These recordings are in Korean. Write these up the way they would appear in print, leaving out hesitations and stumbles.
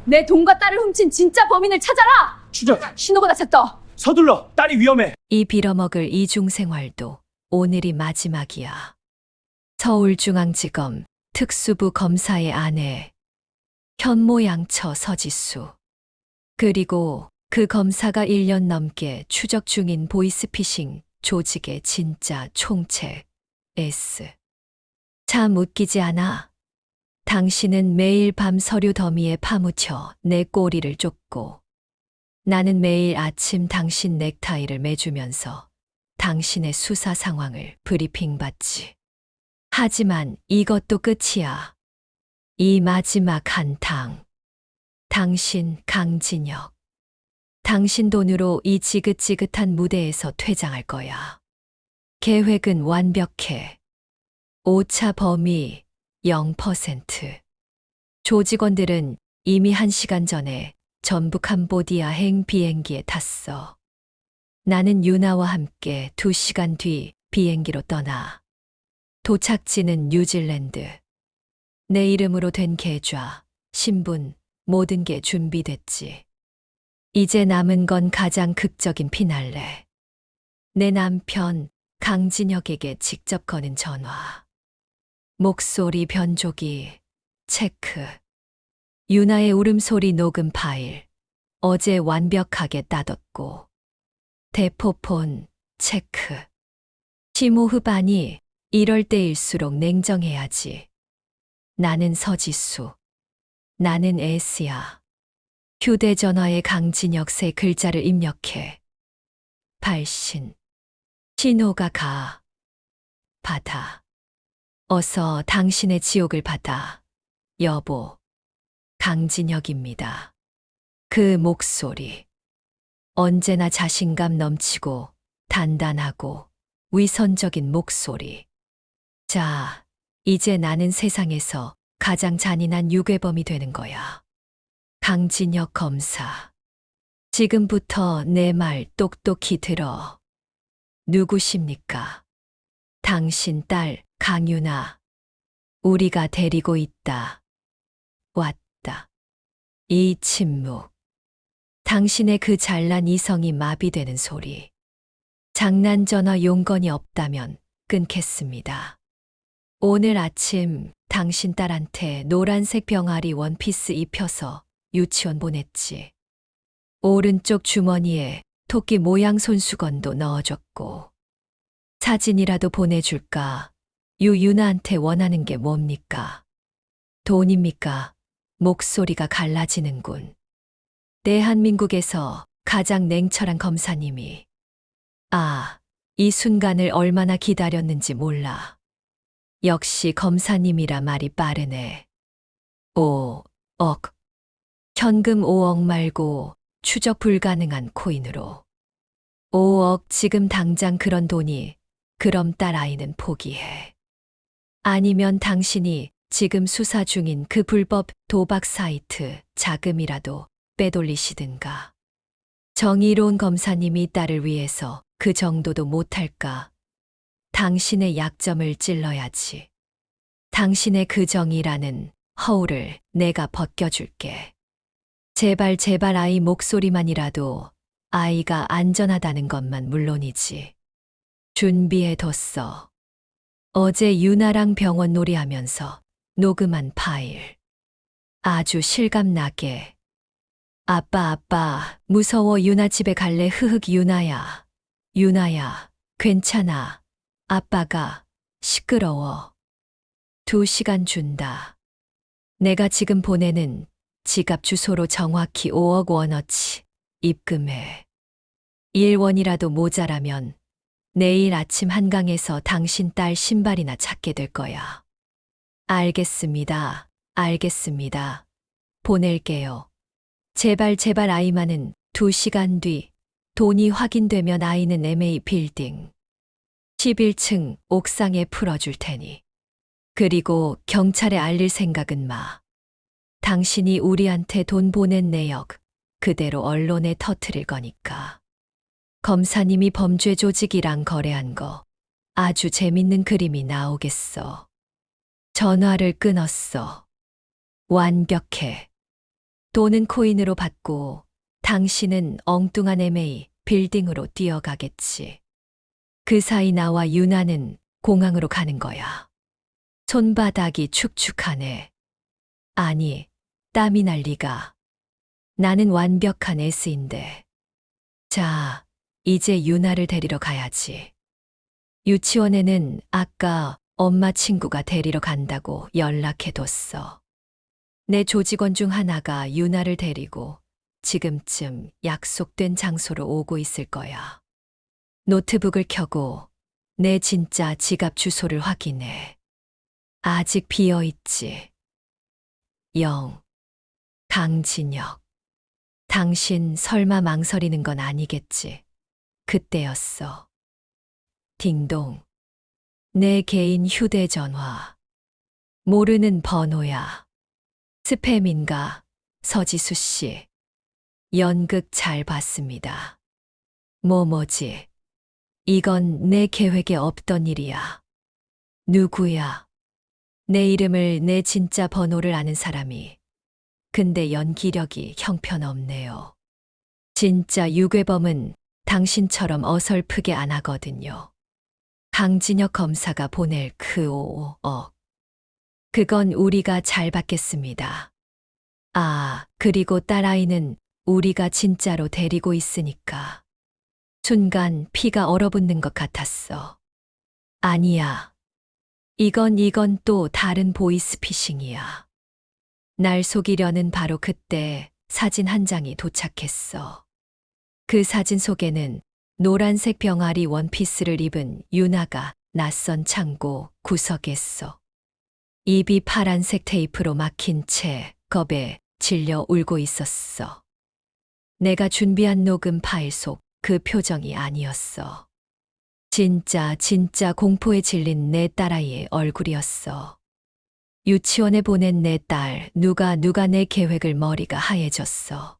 내 돈과 딸을 훔친 진짜 범인을 찾아라! 추적! 신호가 닫혔다. 서둘러! 딸이 위험해! 이 빌어먹을 이중생활도 오늘이 마지막이야. 서울중앙지검 특수부 검사의 아내 현모양처 서지수. 그리고 그 검사가 1년 넘게 추적 중인 보이스피싱 조직의 진짜 총책 S. 참 웃기지 않아? 당신은 매일 밤 서류 더미에 파묻혀 내 꼬리를 쫓고 나는 매일 아침 당신 넥타이를 매주면서 당신의 수사 상황을 브리핑 받지. 하지만 이것도 끝이야. 이 마지막 한탕. 당신 강진혁. 당신 돈으로 이 지긋지긋한 무대에서 퇴장할 거야. 계획은 완벽해. 오차 범위 0%. 조직원들은 이미 1시간 전에 전북 캄보디아 행 비행기에 탔어. 나는 유나와 함께 2시간 뒤 비행기로 떠나. 도착지는 뉴질랜드. 내 이름으로 된 계좌, 신분, 모든 게 준비됐지. 이제 남은 건 가장 극적인 피날레. 내 남편 강진혁에게 직접 거는 전화. 목소리 변조기, 체크. 유나의 울음소리 녹음 파일. 어제 완벽하게 따뒀고. 대포폰, 체크. 심호흡하니 이럴 때일수록 냉정해야지. 나는 서지수. 나는 S야. 휴대전화에 강진혁 세 글자를 입력해. 발신. 신호가 가. 받아. 어서 당신의 지옥을 받아. 여보. 강진혁입니다. 그 목소리. 언제나 자신감 넘치고 단단하고 위선적인 목소리. 자, 이제 나는 세상에서 가장 잔인한 유괴범이 되는 거야. 강진혁 검사. 지금부터 내 말 똑똑히 들어. 누구십니까? 당신 딸 강유나. 우리가 데리고 있다. 왔다. 이 침묵. 당신의 그 잘난 이성이 마비되는 소리. 장난전화 용건이 없다면 끊겠습니다. 오늘 아침 당신 딸한테 노란색 병아리 원피스 입혀서 유치원 보냈지. 오른쪽 주머니에 토끼 모양 손수건도 넣어줬고. 사진이라도 보내줄까? 유나한테 원하는 게 뭡니까? 돈입니까? 목소리가 갈라지는군. 대한민국에서 가장 냉철한 검사님이. 아, 이 순간을 얼마나 기다렸는지 몰라. 역시 검사님이라 말이 빠르네. 5억. 현금 5억 말고 추적 불가능한 코인으로. 5억 지금 당장 그런 돈이. 그럼 딸 아이는 포기해. 아니면 당신이 지금 수사 중인 그 불법 도박 사이트 자금이라도 빼돌리시든가. 정의로운 검사님이 딸을 위해서 그 정도도 못할까? 당신의 약점을 찔러야지. 당신의 그 정의라는 허울을 내가 벗겨줄게. 제발 제발 아이 목소리만이라도 아이가 안전하다는 것만 물론이지. 준비해뒀어. 어제 유나랑 병원 놀이하면서 녹음한 파일. 아주 실감나게. 아빠, 무서워. 유나 집에 갈래. 흐흑. 유나야, 괜찮아. 아빠가 시끄러워. 2시간 준다. 내가 지금 보내는 지갑 주소로 정확히 5억 원어치 입금해. 1원이라도 모자라면 내일 아침 한강에서 당신 딸 신발이나 찾게 될 거야. 알겠습니다. 보낼게요. 제발 아이만은 2시간 뒤 돈이 확인되면 아이는 MA 빌딩 11층 옥상에 풀어줄 테니. 그리고 경찰에 알릴 생각은 마. 당신이 우리한테 돈 보낸 내역 그대로 언론에 터뜨릴 거니까. 검사님이 범죄 조직이랑 거래한 거 아주 재밌는 그림이 나오겠어. 전화를 끊었어. 완벽해. 돈은 코인으로 받고 당신은 엉뚱한 MA 빌딩으로 뛰어가겠지. 그 사이 나와 유나는 공항으로 가는 거야. 손바닥이 축축하네. 아니, 땀이 날 리가. 나는 완벽한 S인데. 자, 이제 유나를 데리러 가야지. 유치원에는 아까 엄마 친구가 데리러 간다고 연락해뒀어. 내 조직원 중 하나가 유나를 데리고 지금쯤 약속된 장소로 오고 있을 거야. 노트북을 켜고 내 진짜 지갑 주소를 확인해. 아직 비어 있지. 강진혁. 당신 설마 망설이는 건 아니겠지. 그때였어. 딩동. 내 개인 휴대전화. 모르는 번호야. 스팸인가, 서지수 씨. 연극 잘 봤습니다. 뭐지? 이건 내 계획에 없던 일이야. 누구야? 내 이름을 내 진짜 번호를 아는 사람이. 근데 연기력이 형편없네요. 진짜 유괴범은 당신처럼 어설프게 안 하거든요. 강진혁 검사가 보낼 그 5억. 그건 우리가 잘 받겠습니다. 아, 그리고 딸아이는 우리가 진짜로 데리고 있으니까. 순간 피가 얼어붙는 것 같았어. 아니야. 이건 또 다른 보이스피싱이야. 날 속이려는 바로 그때 사진 한 장이 도착했어. 그 사진 속에는 노란색 병아리 원피스를 입은 유나가 낯선 창고 구석에 있어. 입이 파란색 테이프로 막힌 채 겁에 질려 울고 있었어. 내가 준비한 녹음 파일 속 그 표정이 아니었어. 진짜 공포에 질린 내 딸아이의 얼굴이었어. 유치원에 보낸 내 딸, 누가 내 계획을 머리가 하얘졌어.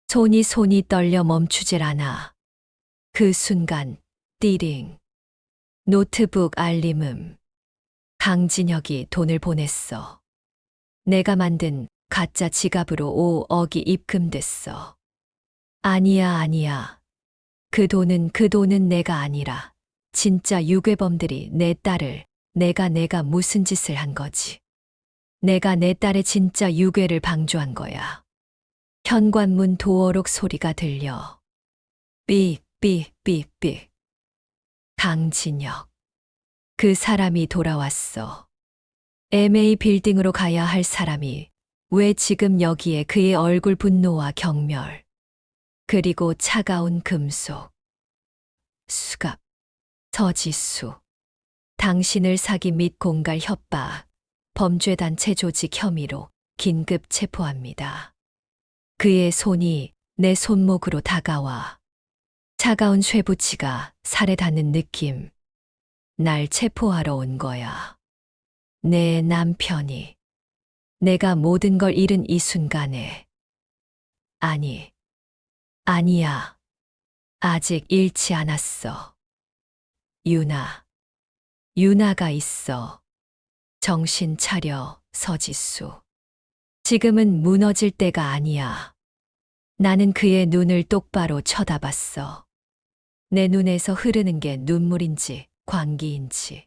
손이 떨려 멈추질 않아. 그 순간, 띠링. 노트북 알림음. 강진혁이 돈을 보냈어. 내가 만든 가짜 지갑으로 5억이 입금됐어. 아니야. 그 돈은 내가 아니라 진짜 유괴범들이 내 딸을 내가 무슨 짓을 한 거지. 내가 내 딸의 진짜 유괴를 방조한 거야. 현관문 도어록 소리가 들려. 삑. 강진혁. 그 사람이 돌아왔어. MA 빌딩으로 가야 할 사람이 왜 지금 여기에 그의 얼굴 분노와 경멸. 그리고 차가운 금속. 수갑. 서지수. 당신을 사기 및 공갈 협박, 범죄단체 조직 혐의로 긴급 체포합니다. 그의 손이 내 손목으로 다가와. 차가운 쇠붙이가 살에 닿는 느낌. 날 체포하러 온 거야. 내 남편이. 내가 모든 걸 잃은 이 순간에. 아니야. 아직 잃지 않았어. 유나가 있어. 정신 차려, 서지수. 지금은 무너질 때가 아니야. 나는 그의 눈을 똑바로 쳐다봤어. 내 눈에서 흐르는 게 눈물인지 광기인지.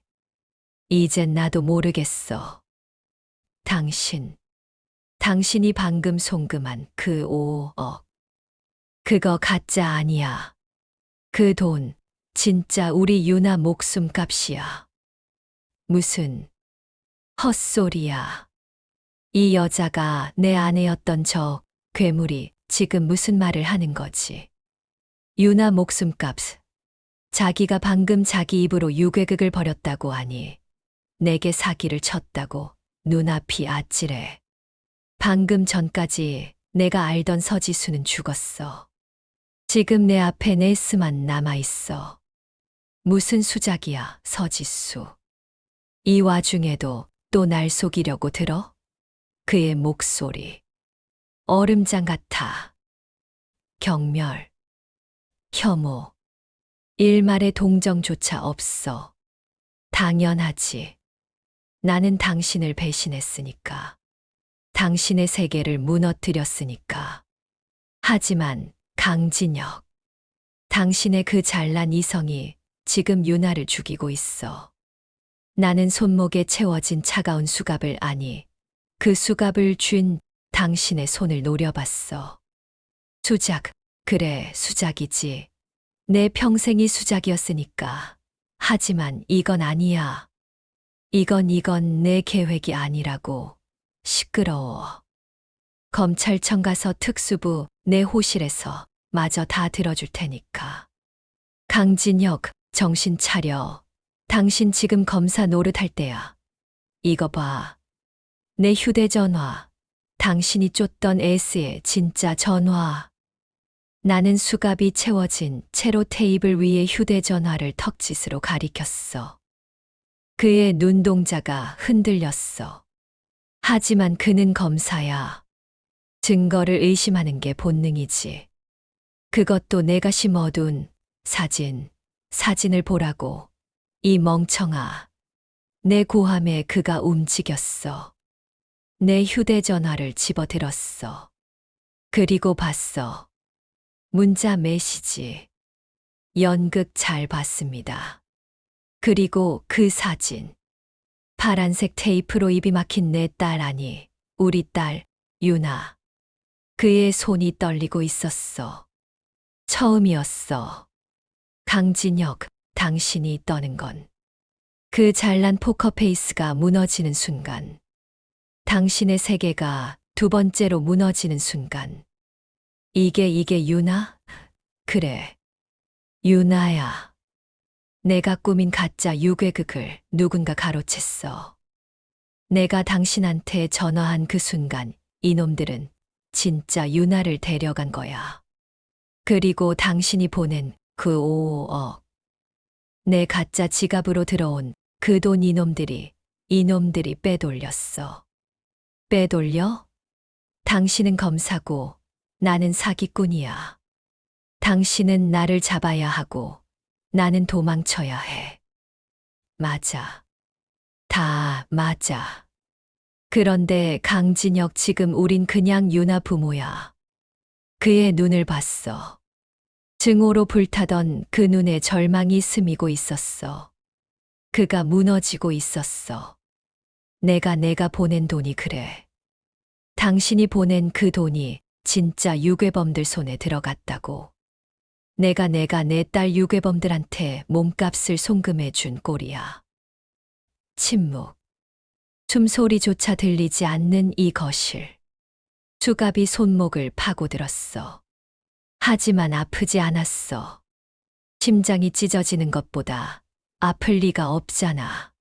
이젠 나도 모르겠어. 당신이 방금 송금한 그 5억. 그거 가짜 아니야. 그 돈, 진짜 우리 유나 목숨값이야. 무슨 헛소리야. 이 여자가 내 아내였던 저 괴물이 지금 무슨 말을 하는 거지. 유나 목숨값. 자기가 방금 자기 입으로 유괴극을 벌였다고 하니 내게 사기를 쳤다고 눈앞이 아찔해. 방금 전까지 내가 알던 서지수는 죽었어. 지금 내 앞에 네스만 남아있어. 무슨 수작이야, 서지수. 이 와중에도 또 날 속이려고 들어? 그의 목소리. 얼음장 같아. 경멸. 혐오. 일말의 동정조차 없어. 당연하지. 나는 당신을 배신했으니까. 당신의 세계를 무너뜨렸으니까. 하지만 강진혁, 당신의 그 잘난 이성이 지금 유나를 죽이고 있어. 나는 손목에 채워진 차가운 수갑을 아니, 그 수갑을 쥔 당신의 손을 노려봤어. 수작, 그래, 수작이지. 내 평생이 수작이었으니까. 하지만 이건 아니야. 이건 내 계획이 아니라고. 시끄러워. 검찰청 가서 특수부 내 호실에서 마저 다 들어줄 테니까. 강진혁, 정신 차려. 당신 지금 검사 노릇할 때야. 이거 봐. 내 휴대전화. 당신이 쫓던 S의 진짜 전화. 나는 수갑이 채워진 채로 테이블 위에 휴대전화를 턱짓으로 가리켰어. 그의 눈동자가 흔들렸어. 하지만 그는 검사야. 증거를 의심하는 게 본능이지. 그것도 내가 심어둔 사진을 보라고. 이 멍청아. 내 고함에 그가 움직였어. 내 휴대전화를 집어들었어. 그리고 봤어. 문자 메시지. 연극 잘 봤습니다. 그리고 그 사진. 파란색 테이프로 입이 막힌 내 딸 아니, 우리 딸, 유나. 그의 손이 떨리고 있었어. 처음이었어. 강진혁, 당신이 떠는 건. 그 잘난 포커페이스가 무너지는 순간. 당신의 세계가 두 번째로 무너지는 순간. 이게 유나? 그래. 유나야. 내가 꾸민 가짜 유괴극을 누군가 가로챘어. 내가 당신한테 전화한 그 순간 이놈들은 진짜 유나를 데려간 거야. 그리고 당신이 보낸 그 5억. 내 가짜 지갑으로 들어온 그 돈 이놈들이 빼돌렸어. 빼돌려? 당신은 검사고 나는 사기꾼이야. 당신은 나를 잡아야 하고 나는 도망쳐야 해. 맞아. 다 맞아. 그런데 강진혁, 지금 우린 그냥 유나 부모야. 그의 눈을 봤어. 증오로 불타던 그 눈에 절망이 스미고 있었어. 그가 무너지고 있었어. 내가 보낸 돈이 그래. 당신이 보낸 그 돈이 진짜 유괴범들 손에 들어갔다고. 내가 내 딸 유괴범들한테 몸값을 송금해 준 꼴이야. 침묵. 숨소리조차 들리지 않는 이 거실. 수갑이 손목을 파고들었어. 하지만 아프지 않았어. 심장이 찢어지는 것보다 아플 리가 없잖아.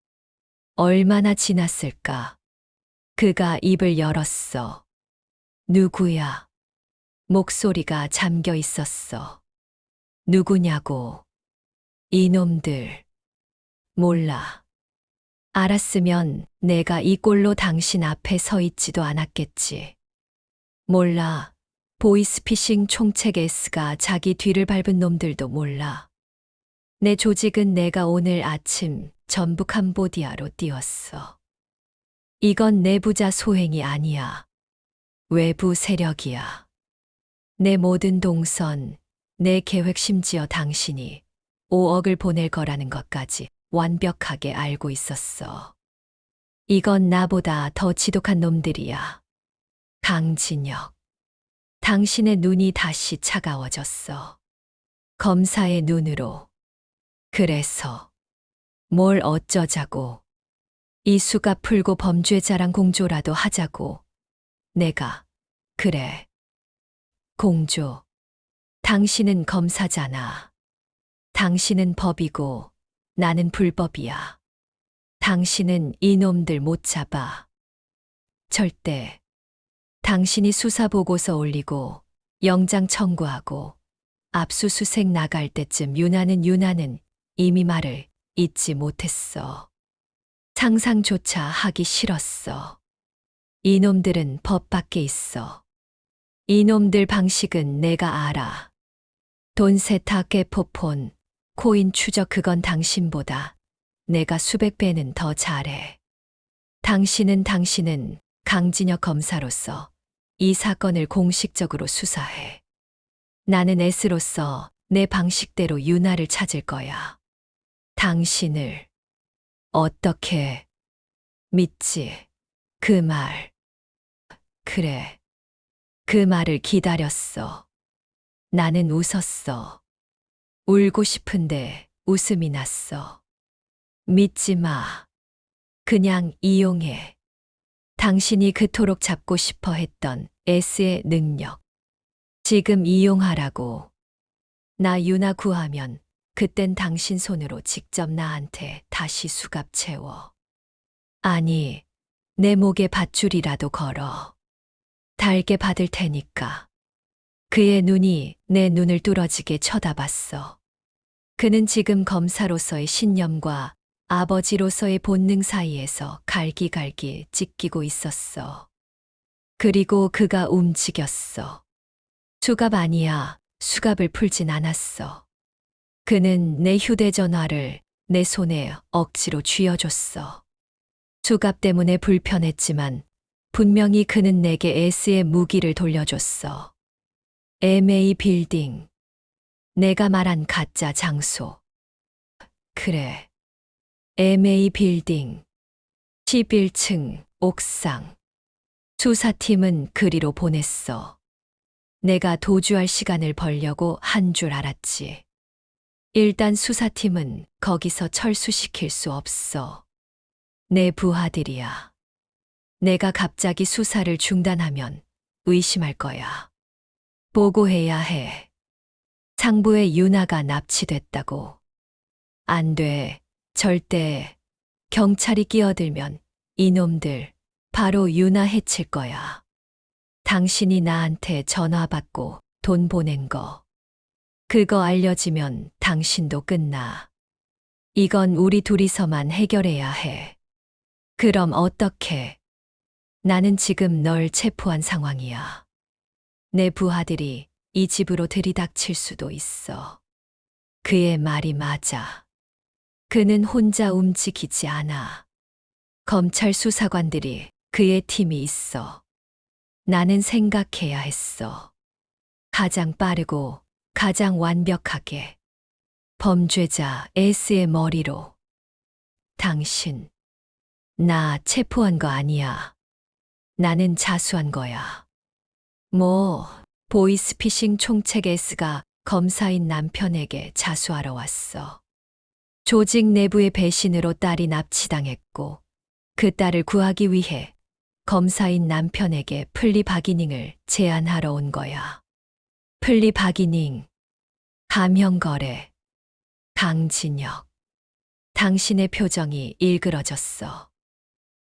얼마나 지났을까? 그가 입을 열었어. 누구야? 목소리가 잠겨 있었어. 누구냐고. 이놈들. 몰라. 알았으면 내가 이 꼴로 당신 앞에 서 있지도 않았겠지. 몰라. 보이스피싱 총책 S가 자기 뒤를 밟은 놈들도 몰라. 내 조직은 내가 오늘 아침 전북 캄보디아로 띄웠어. 이건 내부자 소행이 아니야. 외부 세력이야. 내 모든 동선, 내 계획, 심지어 당신이 5억을 보낼 거라는 것까지 완벽하게 알고 있었어. 이건 나보다 더 지독한 놈들이야. 강진혁. 당신의 눈이 다시 차가워졌어. 검사의 눈으로. 그래서 뭘 어쩌자고. 이 수갑 풀고 범죄자랑 공조라도 하자고. 내가. 그래. 공조. 당신은 검사잖아. 당신은 법이고 나는 불법이야. 당신은 이놈들 못 잡아. 절대. 당신이 수사보고서 올리고 영장 청구하고 압수수색 나갈 때쯤 유나는 이미 말을 잊지 못했어. 상상조차 하기 싫었어. 이놈들은 법 밖에 있어. 이놈들 방식은 내가 알아. 돈 세탁, 개포폰, 코인 추적, 그건 당신보다 내가 수백 배는 더 잘해. 당신은 강진혁 검사로서 이 사건을 공식적으로 수사해. 나는 S로서 내 방식대로 유나를 찾을 거야. 당신을 어떻게 믿지? 그 말. 그래. 그 말을 기다렸어. 나는 웃었어. 울고 싶은데 웃음이 났어. 믿지 마. 그냥 이용해. 당신이 그토록 잡고 싶어 했던 S의 능력. 지금 이용하라고. 나 유나 구하면 그땐 당신 손으로 직접 나한테 다시 수갑 채워. 아니, 내 목에 밧줄이라도 걸어. 달게 받을 테니까. 그의 눈이 내 눈을 뚫어지게 쳐다봤어. 그는 지금 검사로서의 신념과 아버지로서의 본능 사이에서 갈기갈기 찢기고 있었어. 그리고 그가 움직였어. 수갑 아니야. 수갑을 풀진 않았어. 그는 내 휴대전화를 내 손에 억지로 쥐어줬어. 수갑 때문에 불편했지만 분명히 그는 내게 S의 무기를 돌려줬어. MA 빌딩. 내가 말한 가짜 장소. 그래. MA 빌딩. 11층 옥상. 수사팀은 그리로 보냈어. 내가 도주할 시간을 벌려고 한 줄 알았지. 일단 수사팀은 거기서 철수시킬 수 없어. 내 부하들이야. 내가 갑자기 수사를 중단하면 의심할 거야. 보고해야 해. 상부에 유나가 납치됐다고. 안 돼. 절대. 경찰이 끼어들면 이놈들 바로 유나 해칠 거야. 당신이 나한테 전화 받고 돈 보낸 거. 그거 알려지면 당신도 끝나. 이건 우리 둘이서만 해결해야 해. 그럼 어떻게? 나는 지금 널 체포한 상황이야. 내 부하들이 이 집으로 들이닥칠 수도 있어. 그의 말이 맞아. 그는 혼자 움직이지 않아. 검찰 수사관들이 그의 팀이 있어. 나는 생각해야 했어. 가장 빠르고 가장 완벽하게. 범죄자 S의 머리로. 당신, 나 체포한 거 아니야. 나는 자수한 거야. 보이스피싱 총책 S가 검사인 남편에게 자수하러 왔어. 조직 내부의 배신으로 딸이 납치당했고 그 딸을 구하기 위해 검사인 남편에게 플리바기닝을 제안하러 온 거야. 플리바기닝, 감형거래, 강진혁. 당신의 표정이 일그러졌어.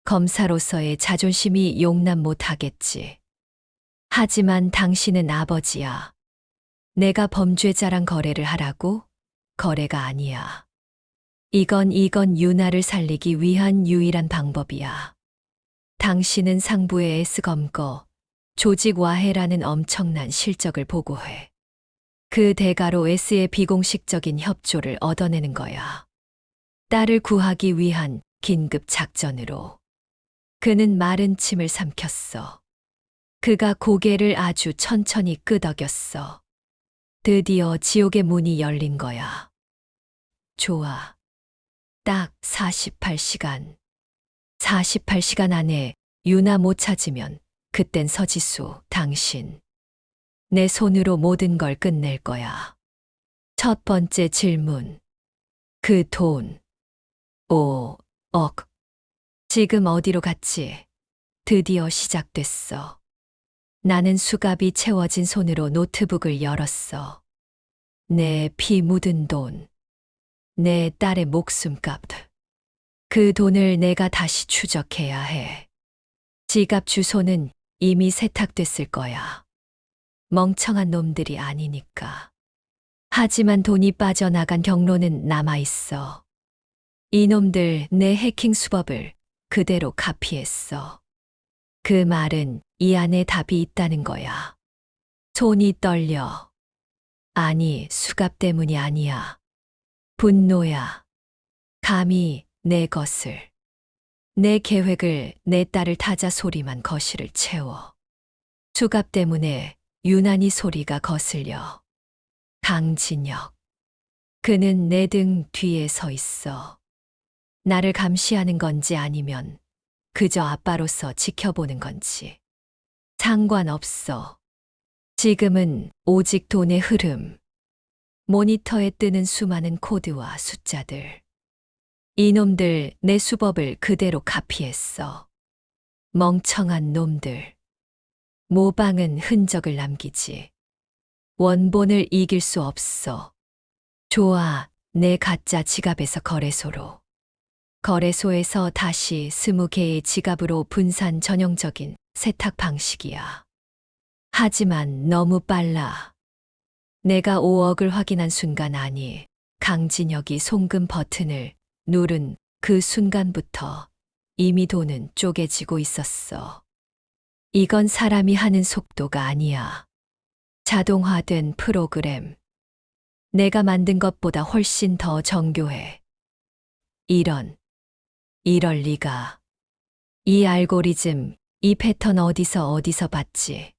검사로서의 자존심이 용납 못하겠지. 하지만 당신은 아버지야. 내가 범죄자랑 거래를 하라고? 거래가 아니야. 이건 유나를 살리기 위한 유일한 방법이야. 당신은 상부의 S검거, 조직 와해라는 엄청난 실적을 보고해. 그 대가로 S의 비공식적인 협조를 얻어내는 거야. 딸을 구하기 위한 긴급 작전으로. 그는 마른 침을 삼켰어. 그가 고개를 아주 천천히 끄덕였어. 드디어 지옥의 문이 열린 거야. 좋아. 딱 48시간. 48시간 안에 유나 못 찾으면 그땐 서지수, 당신. 내 손으로 모든 걸 끝낼 거야. 첫 번째 질문. 그 돈. 5억. 지금 어디로 갔지? 드디어 시작됐어. 나는 수갑이 채워진 손으로 노트북을 열었어. 내 피 묻은 돈. 내 딸의 목숨값. 그 돈을 내가 다시 추적해야 해. 지갑 주소는 이미 세탁됐을 거야. 멍청한 놈들이 아니니까. 하지만 돈이 빠져나간 경로는 남아있어. 이놈들 내 해킹 수법을 그대로 카피했어. 그 말은 이 안에 답이 있다는 거야. 손이 떨려. 아니, 수갑 때문이 아니야. 분노야. 감히 내 것을. 내 계획을 내 딸을 타자 소리만 거실을 채워. 수갑 때문에 유난히 소리가 거슬려. 강진혁. 그는 내 등 뒤에 서 있어. 나를 감시하는 건지 아니면 그저 아빠로서 지켜보는 건지. 상관없어. 지금은 오직 돈의 흐름. 모니터에 뜨는 수많은 코드와 숫자들. 이놈들 내 수법을 그대로 카피했어. 멍청한 놈들. 모방은 흔적을 남기지. 원본을 이길 수 없어. 좋아, 내 가짜 지갑에서 거래소로. 거래소에서 다시 20개의 지갑으로 분산 전형적인 세탁 방식이야. 하지만 너무 빨라. 내가 5억을 확인한 순간 아니, 강진혁이 송금 버튼을 누른 그 순간부터 이미 돈은 쪼개지고 있었어. 이건 사람이 하는 속도가 아니야. 자동화된 프로그램. 내가 만든 것보다 훨씬 더 정교해. 이럴 리가. 이 알고리즘, 이 패턴 어디서 봤지?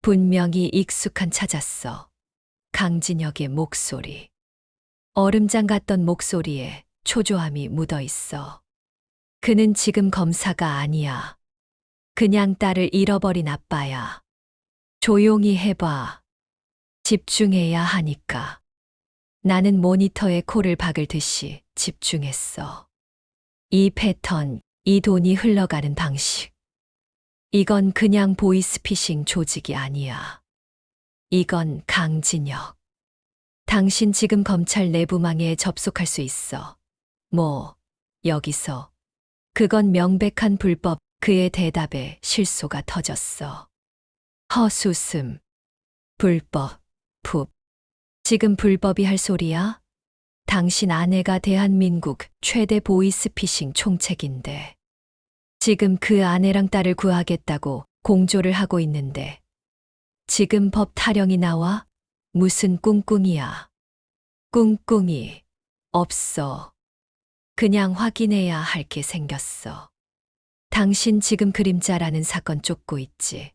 분명히 익숙한 찾았어. 강진혁의 목소리. 얼음장 같던 목소리에 초조함이 묻어 있어. 그는 지금 검사가 아니야. 그냥 딸을 잃어버린 아빠야. 조용히 해봐. 집중해야 하니까. 나는 모니터에 코를 박을 듯이 집중했어. 이 패턴, 이 돈이 흘러가는 방식. 이건 그냥 보이스피싱 조직이 아니야. 이건 강진혁. 당신 지금 검찰 내부망에 접속할 수 있어. 여기서. 그건 명백한 불법. 그의 대답에 실소가 터졌어. 허수음. 불법. 지금 불법이 할 소리야? 당신 아내가 대한민국 최대 보이스피싱 총책인데. 지금 그 아내랑 딸을 구하겠다고 공조를 하고 있는데. 지금 법 타령이 나와? 무슨 꿍꿍이야. 꿍꿍이. 없어. 그냥 확인해야 할 게 생겼어. 당신 지금 그림자라는 사건 쫓고 있지.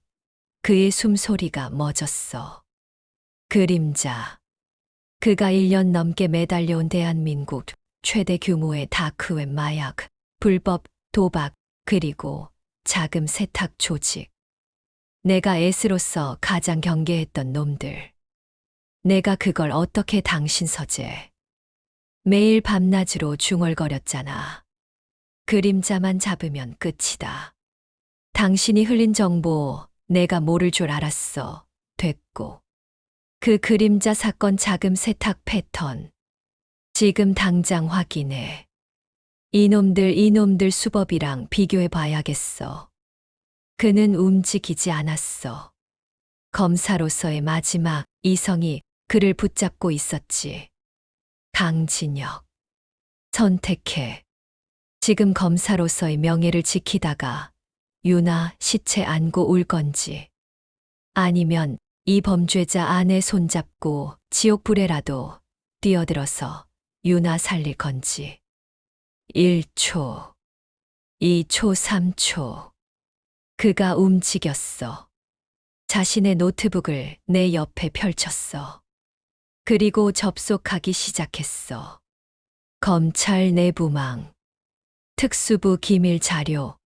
그의 숨소리가 멎었어. 그림자. 그가 1년 넘게 매달려온 대한민국 최대 규모의 다크웹 마약, 불법 도박, 그리고 자금 세탁 조직. 내가 S로서 가장 경계했던 놈들. 내가 그걸 어떻게 당신 서재. 매일 밤낮으로 중얼거렸잖아. 그림자만 잡으면 끝이다. 당신이 흘린 정보 내가 모를 줄 알았어. 됐고. 그 그림자 사건 자금 세탁 패턴. 지금 당장 확인해. 이놈들 수법이랑 비교해 봐야겠어. 그는 움직이지 않았어. 검사로서의 마지막 이성이 그를 붙잡고 있었지. 강진혁. 선택해. 지금 검사로서의 명예를 지키다가 유나 시체 안고 울 건지. 아니면 이 범죄자 아내 손잡고 지옥불에라도 뛰어들어서 유나 살릴 건지. 1초, 2초, 3초. 그가 움직였어. 자신의 노트북을 내 옆에 펼쳤어. 그리고 접속하기 시작했어. 검찰 내부망. 특수부 기밀 자료.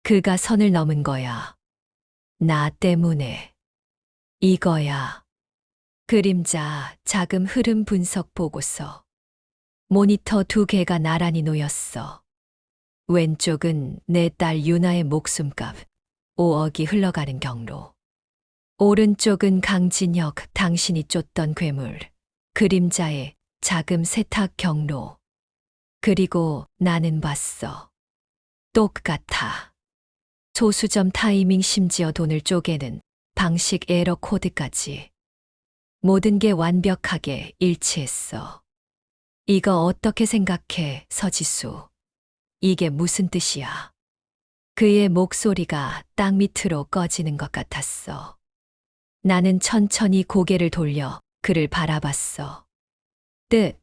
그가 선을 넘은 거야. 나 때문에. 이거야. 그림자 자금 흐름 분석 보고서. 모니터 2개가 나란히 놓였어. 왼쪽은 내 딸 유나의 목숨값 5억이 흘러가는 경로. 오른쪽은 강진혁 당신이 쫓던 괴물. 그림자의 자금 세탁 경로. 그리고 나는 봤어. 똑같아. 소수점 타이밍 심지어 돈을 쪼개는 방식 에러 코드까지. 모든 게 완벽하게 일치했어. 이거 어떻게 생각해, 서지수? 이게 무슨 뜻이야? 그의 목소리가 땅 밑으로 꺼지는 것 같았어. 나는 천천히 고개를 돌려 그를 바라봤어. 뜻.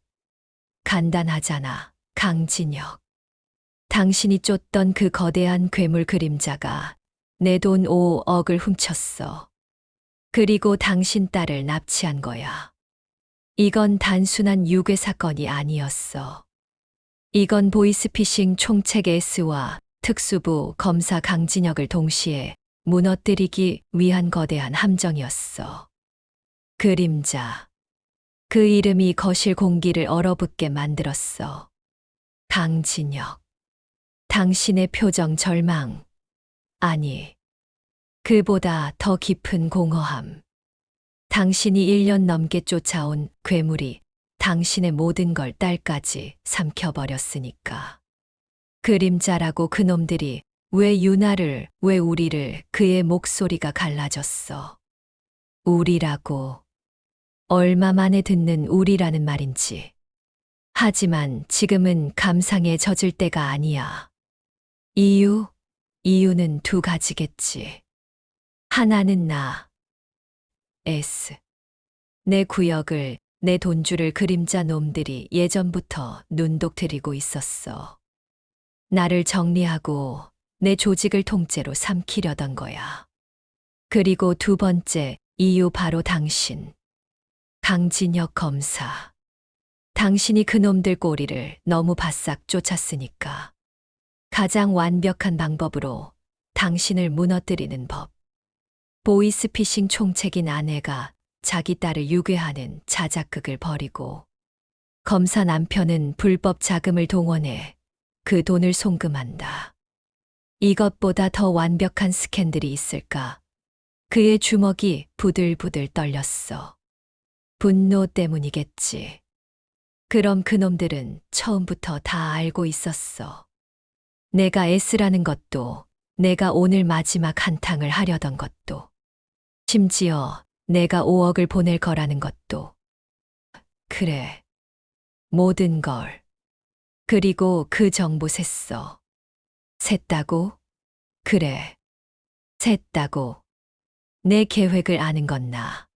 간단하잖아, 강진혁. 당신이 쫓던 그 거대한 괴물 그림자가 내 돈 5억을 훔쳤어. 그리고 당신 딸을 납치한 거야. 이건 단순한 유괴 사건이 아니었어. 이건 보이스피싱 총책 S와 특수부 검사 강진혁을 동시에 무너뜨리기 위한 거대한 함정이었어. 그림자. 그 이름이 거실 공기를 얼어붙게 만들었어. 강진혁. 당신의 표정 절망. 아니, 그보다 더 깊은 공허함. 당신이 1년 넘게 쫓아온 괴물이 당신의 모든 걸 딸까지 삼켜버렸으니까. 그림자라고 그놈들이 왜 유나를, 왜 우리를 그의 목소리가 갈라졌어. 우리라고. 얼마 만에 듣는 우리라는 말인지. 하지만 지금은 감상에 젖을 때가 아니야. 이유는 두 가지겠지. 하나는 나. S. 내 구역을, 내 돈줄을 그림자 놈들이 예전부터 눈독 들이고 있었어. 나를 정리하고 내 조직을 통째로 삼키려던 거야. 그리고 두 번째 이유 바로 당신. 강진혁 검사. 당신이 그놈들 꼬리를 너무 바싹 쫓았으니까. 가장 완벽한 방법으로 당신을 무너뜨리는 법. 보이스피싱 총책인 아내가 자기 딸을 유괴하는 자작극을 벌이고 검사 남편은 불법 자금을 동원해 그 돈을 송금한다. 이것보다 더 완벽한 스캔들이 있을까? 그의 주먹이 부들부들 떨렸어. 분노 때문이겠지. 그럼 그놈들은 처음부터 다 알고 있었어. 내가 S라는 것도, 내가 오늘 마지막 한탕을 하려던 것도, 심지어 내가 5억을 보낼 거라는 것도. 그래. 모든 걸. 그리고 그 정보 셌어. 셌다고? 그래. 셌다고. 내 계획을 아는 건 나.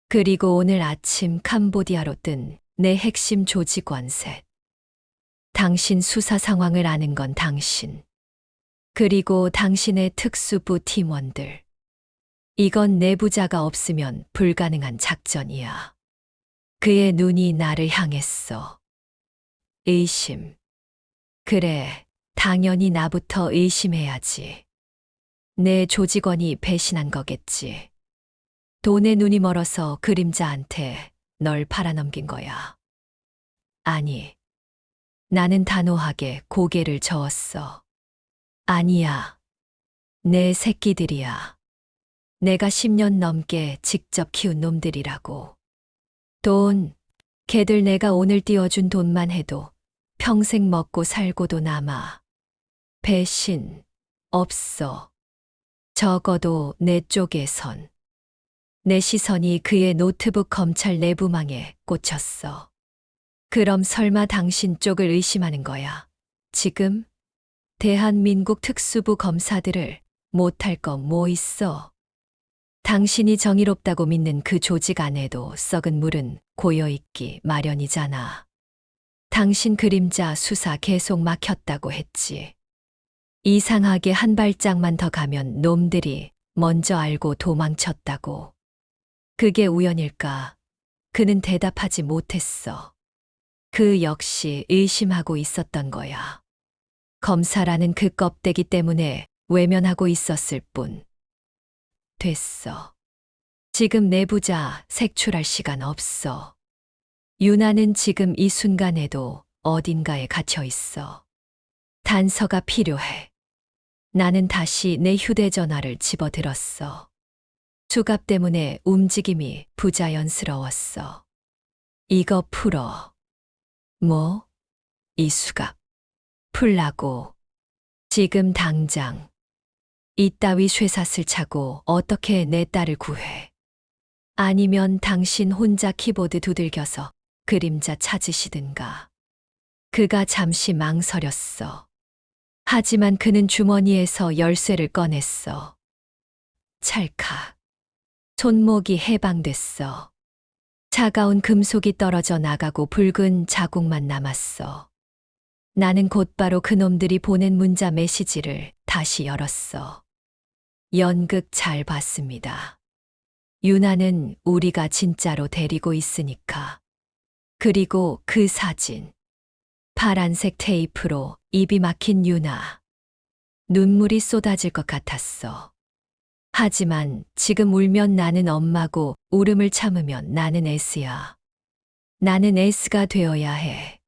그리고 오늘 아침 캄보디아로 뜬 내 핵심 조직원 셋. 당신 수사 상황을 아는 건 당신. 그리고 당신의 특수부 팀원들. 이건 내부자가 없으면 불가능한 작전이야. 그의 눈이 나를 향했어. 의심. 그래, 당연히 나부터 의심해야지. 내 조직원이 배신한 거겠지. 돈에 눈이 멀어서 그림자한테 널 팔아넘긴 거야. 아니, 나는 단호하게 고개를 저었어. 아니야. 내 새끼들이야. 내가 10년 넘게 직접 키운 놈들이라고. 걔들 내가 오늘 띄워준 돈만 해도 평생 먹고 살고도 남아. 배신, 없어. 적어도 내 쪽에선. 내 시선이 그의 노트북 검찰 내부망에 꽂혔어. 그럼 설마 당신 쪽을 의심하는 거야? 지금? 대한민국 특수부 검사들을 못할 거 뭐 있어? 당신이 정의롭다고 믿는 그 조직 안에도 썩은 물은 고여있기 마련이잖아. 당신 그림자 수사 계속 막혔다고 했지. 이상하게 한 발짝만 더 가면 놈들이 먼저 알고 도망쳤다고. 그게 우연일까? 그는 대답하지 못했어. 그 역시 의심하고 있었던 거야. 검사라는 그 껍데기 때문에 외면하고 있었을 뿐. 됐어. 지금 내부자 색출할 시간 없어. 유나는 지금 이 순간에도 어딘가에 갇혀 있어. 단서가 필요해. 나는 다시 내 휴대전화를 집어들었어. 수갑 때문에 움직임이 부자연스러웠어. 이거 풀어. 뭐? 이 수갑. 풀라고. 지금 당장. 이따위 쇠사슬 차고 어떻게 내 딸을 구해. 아니면 당신 혼자 키보드 두들겨서 그림자 찾으시든가. 그가 잠시 망설였어. 하지만 그는 주머니에서 열쇠를 꺼냈어. 찰칵. 손목이 해방됐어. 차가운 금속이 떨어져 나가고 붉은 자국만 남았어. 나는 곧바로 그놈들이 보낸 문자 메시지를 다시 열었어. 연극 잘 봤습니다. 유나는 우리가 진짜로 데리고 있으니까. 그리고 그 사진. 파란색 테이프로 입이 막힌 유나. 눈물이 쏟아질 것 같았어. 하지만 지금 울면 나는 엄마고 울음을 참으면 나는 S야. 나는 S가 되어야 해.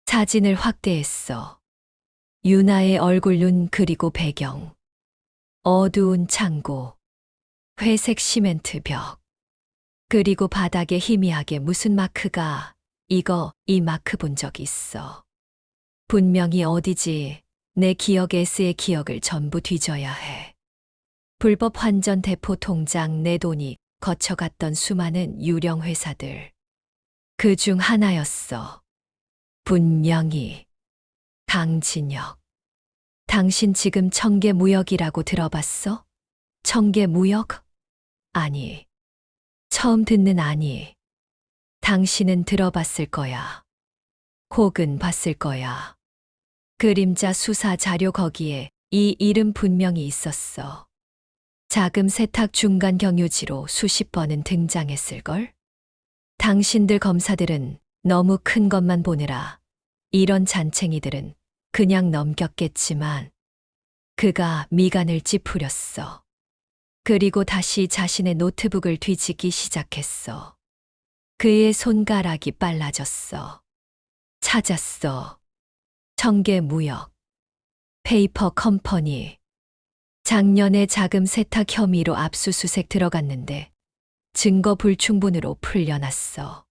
사진을 확대했어. 유나의 얼굴, 눈, 그리고 배경. 어두운 창고. 회색 시멘트 벽. 그리고 바닥에 희미하게 무슨 마크가. 이 마크 본 적 있어. 분명히 어디지. 내 기억 S의 기억을 전부 뒤져야 해. 불법 환전 대포 통장, 내 돈이 거쳐갔던 수많은 유령 회사들. 그 중 하나였어. 분명히. 강진혁. 당신 지금 청계무역이라고 들어봤어? 청계무역? 아니. 처음 듣는 아니. 당신은 들어봤을 거야. 혹은 봤을 거야. 그림자 수사 자료 거기에 이 이름 분명히 있었어. 자금 세탁 중간 경유지로 수십 번은 등장했을걸? 당신들 검사들은 너무 큰 것만 보느라 이런 잔챙이들은 그냥 넘겼겠지만 그가 미간을 찌푸렸어. 그리고 다시 자신의 노트북을 뒤지기 시작했어. 그의 손가락이 빨라졌어. 찾았어. 청계무역. 페이퍼 컴퍼니. 작년에 자금 세탁 혐의로 압수수색 들어갔는데 증거 불충분으로 풀려났어.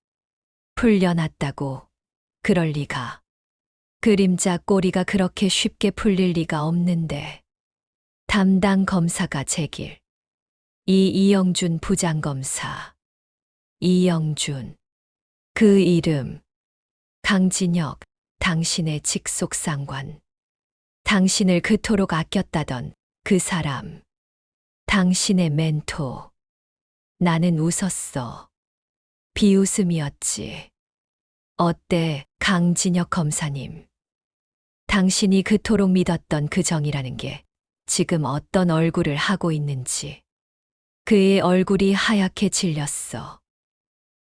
풀려났다고. 그럴 리가. 그림자 꼬리가 그렇게 쉽게 풀릴 리가 없는데. 담당 검사가 제길. 이영준 부장검사. 이영준. 그 이름. 강진혁, 당신의 직속 상관. 당신을 그토록 아꼈다던 그 사람. 당신의 멘토. 나는 웃었어. 비웃음이었지. 어때, 강진혁 검사님. 당신이 그토록 믿었던 그 정이라는 게 지금 어떤 얼굴을 하고 있는지. 그의 얼굴이 하얗게 질렸어.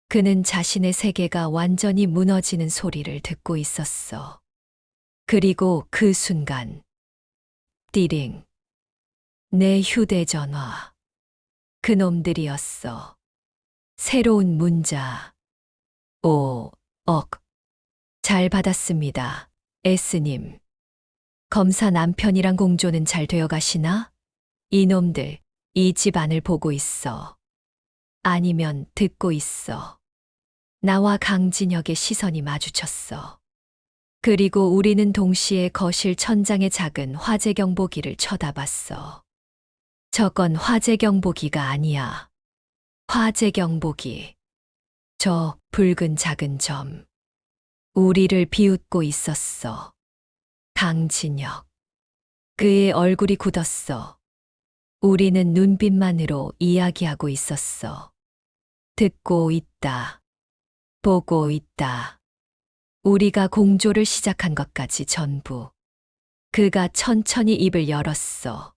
그는 자신의 세계가 완전히 무너지는 소리를 듣고 있었어. 그리고 그 순간. 띠링. 내 휴대전화. 그놈들이었어. 새로운 문자. 잘 받았습니다. S님. 검사 남편이랑 공조는 잘 되어 가시나? 이놈들, 이 집안을 보고 있어. 아니면 듣고 있어. 나와 강진혁의 시선이 마주쳤어. 그리고 우리는 동시에 거실 천장의 작은 화재 경보기를 쳐다봤어. 저건 화재 경보기가 아니야. 화재 경보기. 저 붉은 작은 점. 우리를 비웃고 있었어. 강진혁. 그의 얼굴이 굳었어. 우리는 눈빛만으로 이야기하고 있었어. 듣고 있다. 보고 있다. 우리가 공조를 시작한 것까지 전부. 그가 천천히 입을 열었어.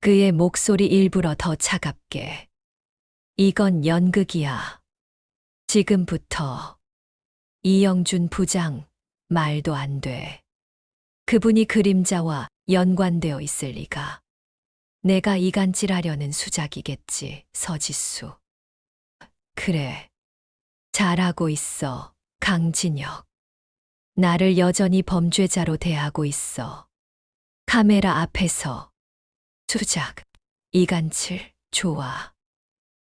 그의 목소리 일부러 더 차갑게. 이건 연극이야. 지금부터. 이영준 부장, 말도 안 돼. 그분이 그림자와 연관되어 있을 리가. 내가 이간질하려는 수작이겠지, 서지수. 그래. 잘하고 있어, 강진혁. 나를 여전히 범죄자로 대하고 있어. 카메라 앞에서. 수작, 이간질, 좋아.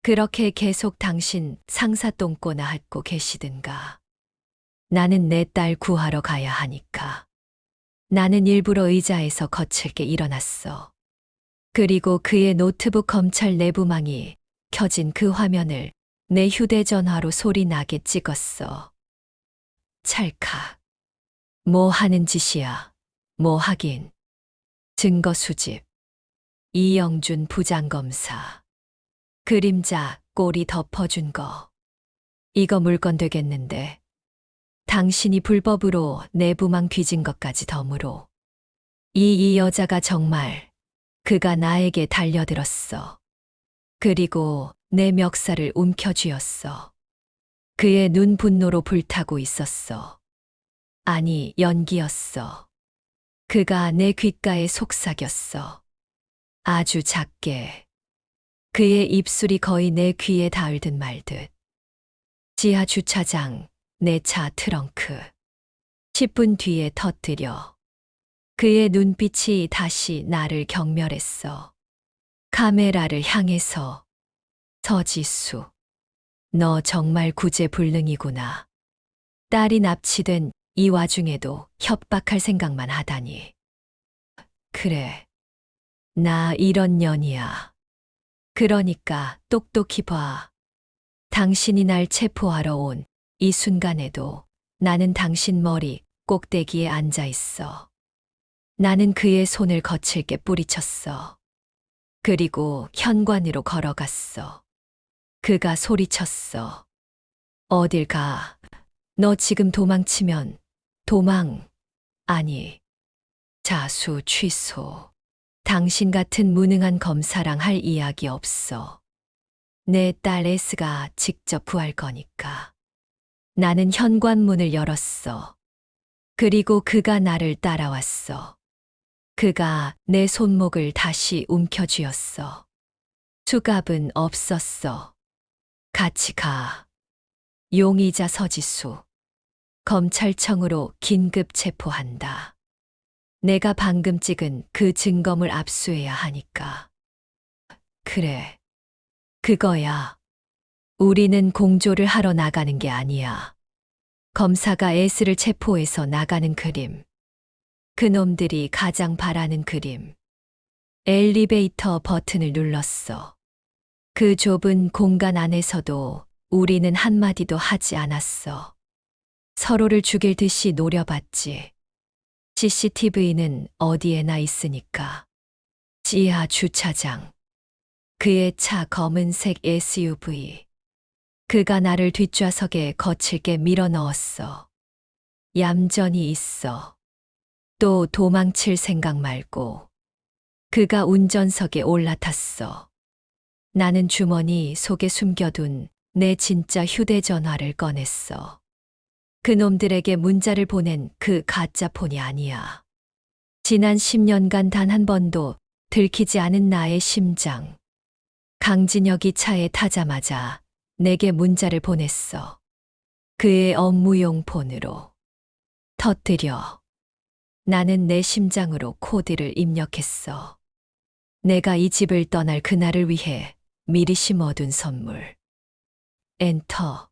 그렇게 계속 당신 상사 똥꼬나 핥고 계시든가. 나는 내 딸 구하러 가야 하니까. 나는 일부러 의자에서 거칠게 일어났어. 그리고 그의 노트북 검찰 내부망이 켜진 그 화면을 내 휴대전화로 소리 나게 찍었어. 찰칵. 뭐 하는 짓이야. 뭐 하긴. 증거 수집. 이영준 부장검사. 그림자 꼬리 덮어준 거. 이거 물건 되겠는데. 당신이 불법으로 내 부망 뒤진 것까지 덤으로. 이 여자가 정말 그가 나에게 달려들었어. 그리고 내 멱살을 움켜쥐었어. 그의 눈 분노로 불타고 있었어. 아니, 연기였어. 그가 내 귓가에 속삭였어. 아주 작게. 그의 입술이 거의 내 귀에 닿을듯 말듯. 지하 주차장, 내 차 트렁크. 10분 뒤에 터뜨려. 그의 눈빛이 다시 나를 경멸했어. 카메라를 향해서. 서지수. 너 정말 구제불능이구나. 딸이 납치된 이 와중에도 협박할 생각만 하다니. 그래. 나 이런 년이야. 그러니까 똑똑히 봐. 당신이 날 체포하러 온 이 순간에도 나는 당신 머리 꼭대기에 앉아 있어. 나는 그의 손을 거칠게 뿌리쳤어. 그리고 현관으로 걸어갔어. 그가 소리쳤어. 어딜 가? 너 지금 도망치면 아니, 자수 취소. 당신 같은 무능한 검사랑 할 이야기 없어. 내 딸 에스가 직접 구할 거니까. 나는 현관문을 열었어. 그리고 그가 나를 따라왔어. 그가 내 손목을 다시 움켜쥐었어. 수갑은 없었어. 같이 가. 용의자 서지수. 검찰청으로 긴급 체포한다. 내가 방금 찍은 그 증거물 압수해야 하니까. 그래. 그거야. 우리는 공조를 하러 나가는 게 아니야. 검사가 에스를 체포해서 나가는 그림. 그놈들이 가장 바라는 그림. 엘리베이터 버튼을 눌렀어. 그 좁은 공간 안에서도 우리는 한마디도 하지 않았어. 서로를 죽일 듯이 노려봤지. CCTV는 어디에나 있으니까. 지하 주차장. 그의 차 검은색 SUV. 그가 나를 뒷좌석에 거칠게 밀어 넣었어. 얌전히 있어. 또 도망칠 생각 말고. 그가 운전석에 올라탔어. 나는 주머니 속에 숨겨둔 내 진짜 휴대전화를 꺼냈어. 그놈들에게 문자를 보낸 그 가짜 폰이 아니야. 지난 10년간 단 한 번도 들키지 않은 나의 심장. 강진혁이 차에 타자마자 내게 문자를 보냈어. 그의 업무용 폰으로. 터뜨려. 나는 내 심장으로 코드를 입력했어. 내가 이 집을 떠날 그날을 위해 미리 심어둔 선물. 엔터.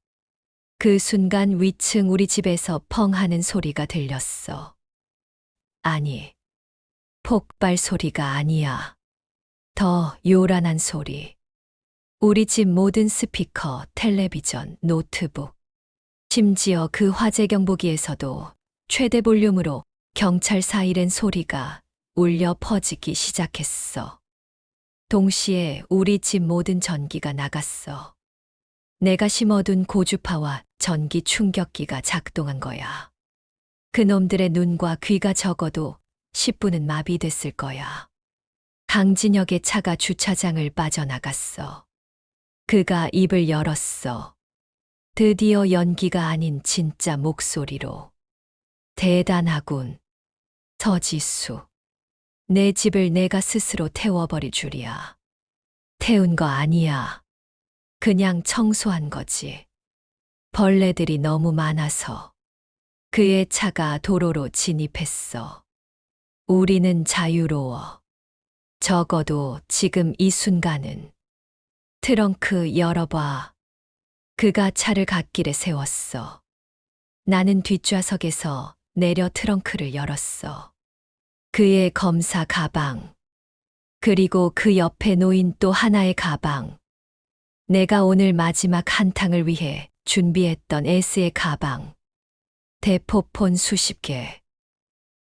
그 순간 위층 우리 집에서 펑 하는 소리가 들렸어. 아니, 폭발 소리가 아니야. 더 요란한 소리. 우리 집 모든 스피커, 텔레비전, 노트북. 심지어 그 화재 경보기에서도 최대 볼륨으로 경찰 사이렌 소리가 울려 퍼지기 시작했어. 동시에 우리 집 모든 전기가 나갔어. 내가 심어둔 고주파와 전기 충격기가 작동한 거야. 그놈들의 눈과 귀가 적어도 10분은 마비됐을 거야. 강진혁의 차가 주차장을 빠져나갔어. 그가 입을 열었어. 드디어 연기가 아닌 진짜 목소리로. 대단하군. 서지수. 내 집을 내가 스스로 태워버릴 줄이야. 태운 거 아니야. 그냥 청소한 거지. 벌레들이 너무 많아서. 그의 차가 도로로 진입했어. 우리는 자유로워. 적어도 지금 이 순간은. 트렁크 열어봐. 그가 차를 갓길에 세웠어. 나는 뒷좌석에서 내려 트렁크를 열었어. 그의 검사 가방. 그리고 그 옆에 놓인 또 하나의 가방. 내가 오늘 마지막 한탕을 위해 준비했던 S의 가방. 대포폰 수십 개.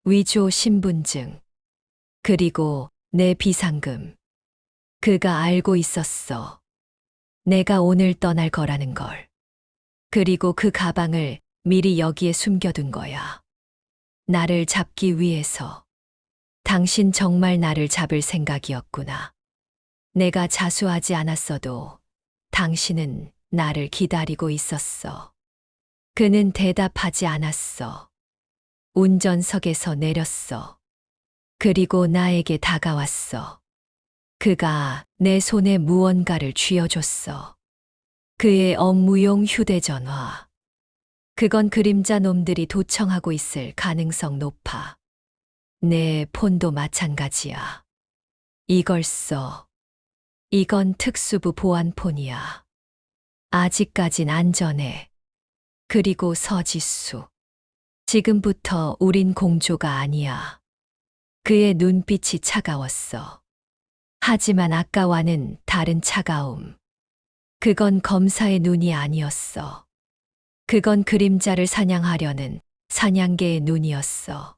위조 신분증. 그리고 내 비상금. 그가 알고 있었어. 내가 오늘 떠날 거라는 걸. 그리고 그 가방을 미리 여기에 숨겨둔 거야. 나를 잡기 위해서. 당신 정말 나를 잡을 생각이었구나. 내가 자수하지 않았어도 당신은 나를 기다리고 있었어. 그는 대답하지 않았어. 운전석에서 내렸어. 그리고 나에게 다가왔어. 그가 내 손에 무언가를 쥐어줬어. 그의 업무용 휴대전화. 그건 그림자 놈들이 도청하고 있을 가능성 높아. 내 폰도 마찬가지야. 이걸 써. 이건 특수부 보안폰이야. 아직까진 안전해. 그리고 서지수. 지금부터 우린 공조가 아니야. 그의 눈빛이 차가웠어. 하지만 아까와는 다른 차가움. 그건 검사의 눈이 아니었어. 그건 그림자를 사냥하려는 사냥개의 눈이었어.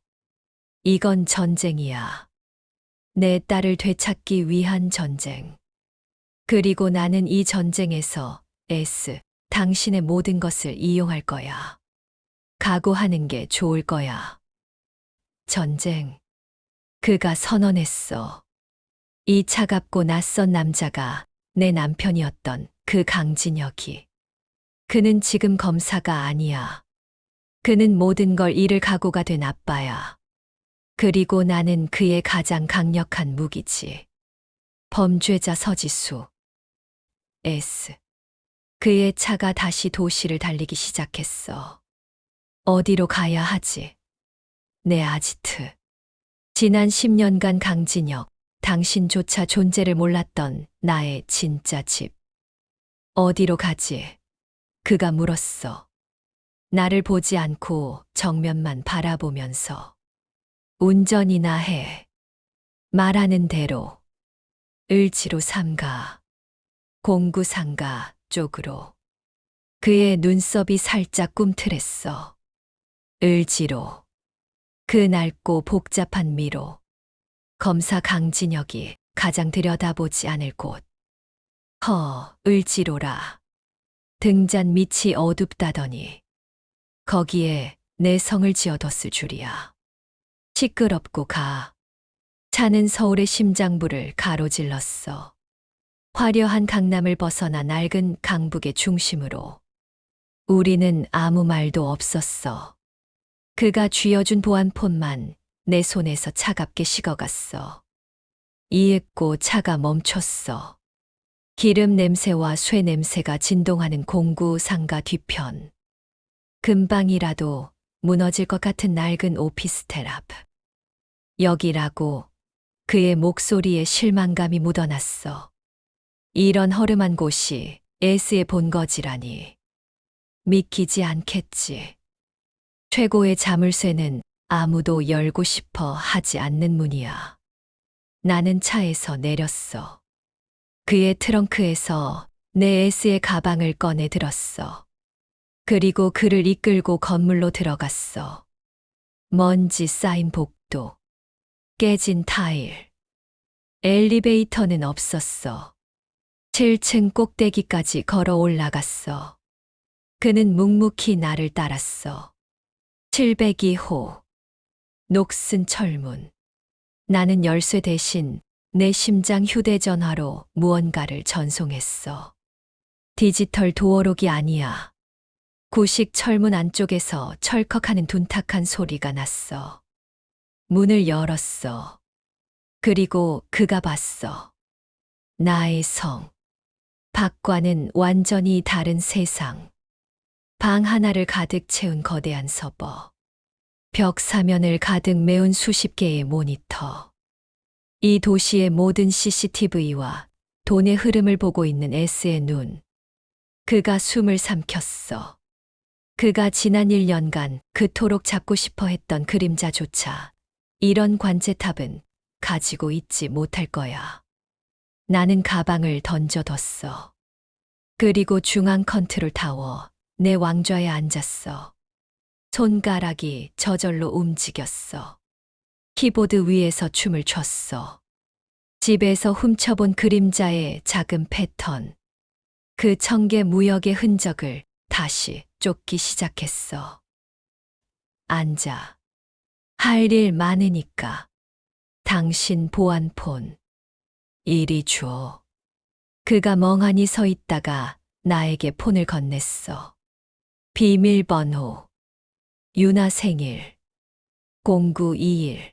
이건 전쟁이야. 내 딸을 되찾기 위한 전쟁. 그리고 나는 이 전쟁에서 당신의 모든 것을 이용할 거야. 각오하는 게 좋을 거야. 전쟁. 그가 선언했어. 이 차갑고 낯선 남자가 내 남편이었던 그 강진혁이. 그는 지금 검사가 아니야. 그는 모든 걸 잃을 각오가 된 아빠야. 그리고 나는 그의 가장 강력한 무기지. 범죄자 서지수. 그의 차가 다시 도시를 달리기 시작했어. 어디로 가야 하지? 내 아지트. 지난 10년간 강진혁, 당신조차 존재를 몰랐던 나의 진짜 집. 어디로 가지? 그가 물었어. 나를 보지 않고 정면만 바라보면서. 운전이나 해. 말하는 대로. 을지로 삼가. 공구상가 쪽으로. 그의 눈썹이 살짝 꿈틀했어. 을지로. 그 낡고 복잡한 미로. 검사 강진혁이 가장 들여다보지 않을 곳. 을지로라. 등잔 밑이 어둡다더니 거기에 내 성을 지어뒀을 줄이야. 시끄럽고 가. 차는 서울의 심장부를 가로질렀어. 화려한 강남을 벗어나 낡은 강북의 중심으로. 우리는 아무 말도 없었어. 그가 쥐어준 보안폰만 내 손에서 차갑게 식어갔어. 이윽고 차가 멈췄어. 기름 냄새와 쇠 냄새가 진동하는 공구 상가 뒤편. 금방이라도 무너질 것 같은 낡은 오피스텔 앞. 여기라고. 그의 목소리에 실망감이 묻어났어. 이런 허름한 곳이 S의 본거지라니. 믿기지 않겠지. 최고의 자물쇠는 아무도 열고 싶어 하지 않는 문이야. 나는 차에서 내렸어. 그의 트렁크에서 내 S의 가방을 꺼내 들었어. 그리고 그를 이끌고 건물로 들어갔어. 먼지 쌓인 복도. 깨진 타일. 엘리베이터는 없었어. 7층 꼭대기까지 걸어 올라갔어. 그는 묵묵히 나를 따랐어. 702호. 녹슨 철문. 나는 열쇠 대신 내 심장 휴대전화로 무언가를 전송했어. 디지털 도어록이 아니야. 구식 철문 안쪽에서 철컥하는 둔탁한 소리가 났어. 문을 열었어. 그리고 그가 봤어. 나의 성. 밖과는 완전히 다른 세상. 방 하나를 가득 채운 거대한 서버. 벽 사면을 가득 메운 수십 개의 모니터. 이 도시의 모든 CCTV와 돈의 흐름을 보고 있는 S의 눈. 그가 숨을 삼켰어. 그가 지난 1년간 그토록 잡고 싶어 했던 그림자조차 이런 관제탑은 가지고 있지 못할 거야. 나는 가방을 던져뒀어. 그리고 중앙 컨트롤 타워 내 왕좌에 앉았어. 손가락이 저절로 움직였어. 키보드 위에서 춤을 췄어. 집에서 훔쳐본 그림자의 작은 패턴. 그 청개 무역의 흔적을 다시 쫓기 시작했어. 앉아. 할 일 많으니까. 당신 보안폰. 이리 줘. 그가 멍하니 서 있다가 나에게 폰을 건넸어. 비밀번호. 유나 생일. 0921.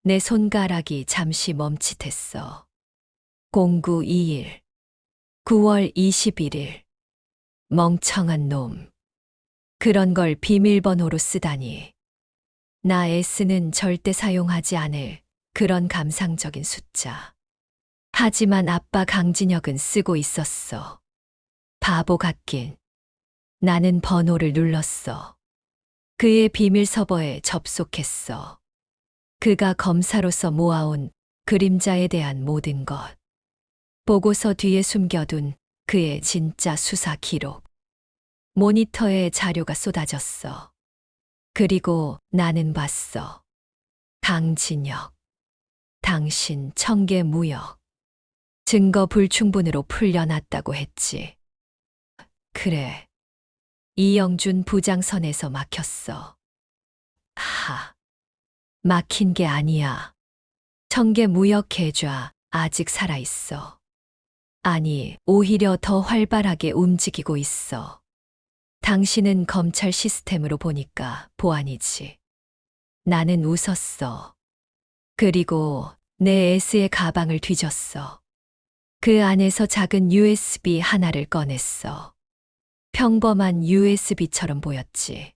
내 손가락이 잠시 멈칫했어. 0921. 9월 21일. 멍청한 놈. 그런 걸 비밀번호로 쓰다니. 나 S는 절대 사용하지 않을 그런 감상적인 숫자. 하지만 아빠 강진혁은 쓰고 있었어. 바보 같긴. 나는 번호를 눌렀어. 그의 비밀 서버에 접속했어. 그가 검사로서 모아온 그림자에 대한 모든 것. 보고서 뒤에 숨겨둔 그의 진짜 수사 기록. 모니터에 자료가 쏟아졌어. 그리고 나는 봤어. 강진혁. 당신 청계무역. 증거 불충분으로 풀려났다고 했지. 그래. 이영준 부장 선에서 막혔어. 막힌 게 아니야. 청계무역 계좌 아직 살아있어. 아니, 오히려 더 활발하게 움직이고 있어. 당신은 검찰 시스템으로 보니까 보안이지. 나는 웃었어. 그리고 내 S의 가방을 뒤졌어. 그 안에서 작은 USB 하나를 꺼냈어. 평범한 USB처럼 보였지.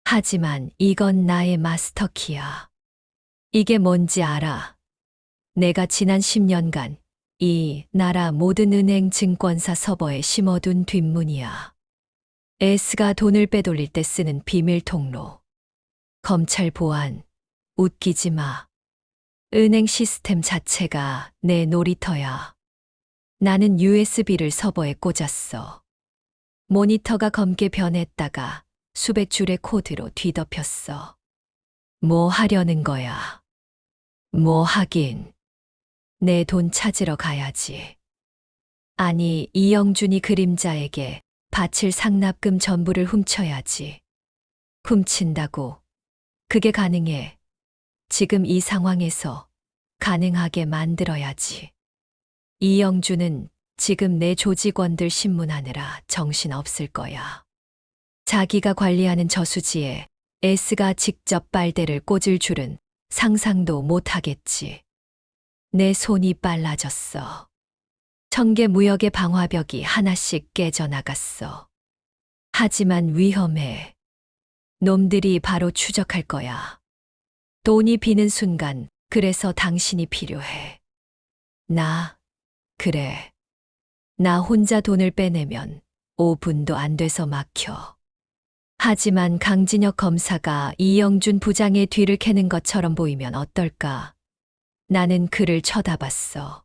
하지만 이건 나의 마스터키야. 이게 뭔지 알아? 내가 지난 10년간 이 나라 모든 은행 증권사 서버에 심어둔 뒷문이야. S가 돈을 빼돌릴 때 쓰는 비밀 통로. 검찰 보안, 웃기지 마. 은행 시스템 자체가 내 놀이터야. 나는 USB를 서버에 꽂았어. 모니터가 검게 변했다가 수백 줄의 코드로 뒤덮였어. 뭐 하려는 거야? 뭐 하긴. 내 돈 찾으러 가야지. 아니, 이영준이 그림자에게 바칠 상납금 전부를 훔쳐야지. 훔친다고. 그게 가능해. 지금 이 상황에서 가능하게 만들어야지. 이영준은 지금 내 조직원들 신문하느라 정신없을 거야. 자기가 관리하는 저수지에 S가 직접 빨대를 꽂을 줄은 상상도 못하겠지. 내 손이 빨라졌어. 청계무역의 방화벽이 하나씩 깨져나갔어. 하지만 위험해. 놈들이 바로 추적할 거야. 돈이 비는 순간, 그래서 당신이 필요해. 그래. 나 혼자 돈을 빼내면 5분도 안 돼서 막혀. 하지만 강진혁 검사가 이영준 부장의 뒤를 캐는 것처럼 보이면 어떨까? 나는 그를 쳐다봤어.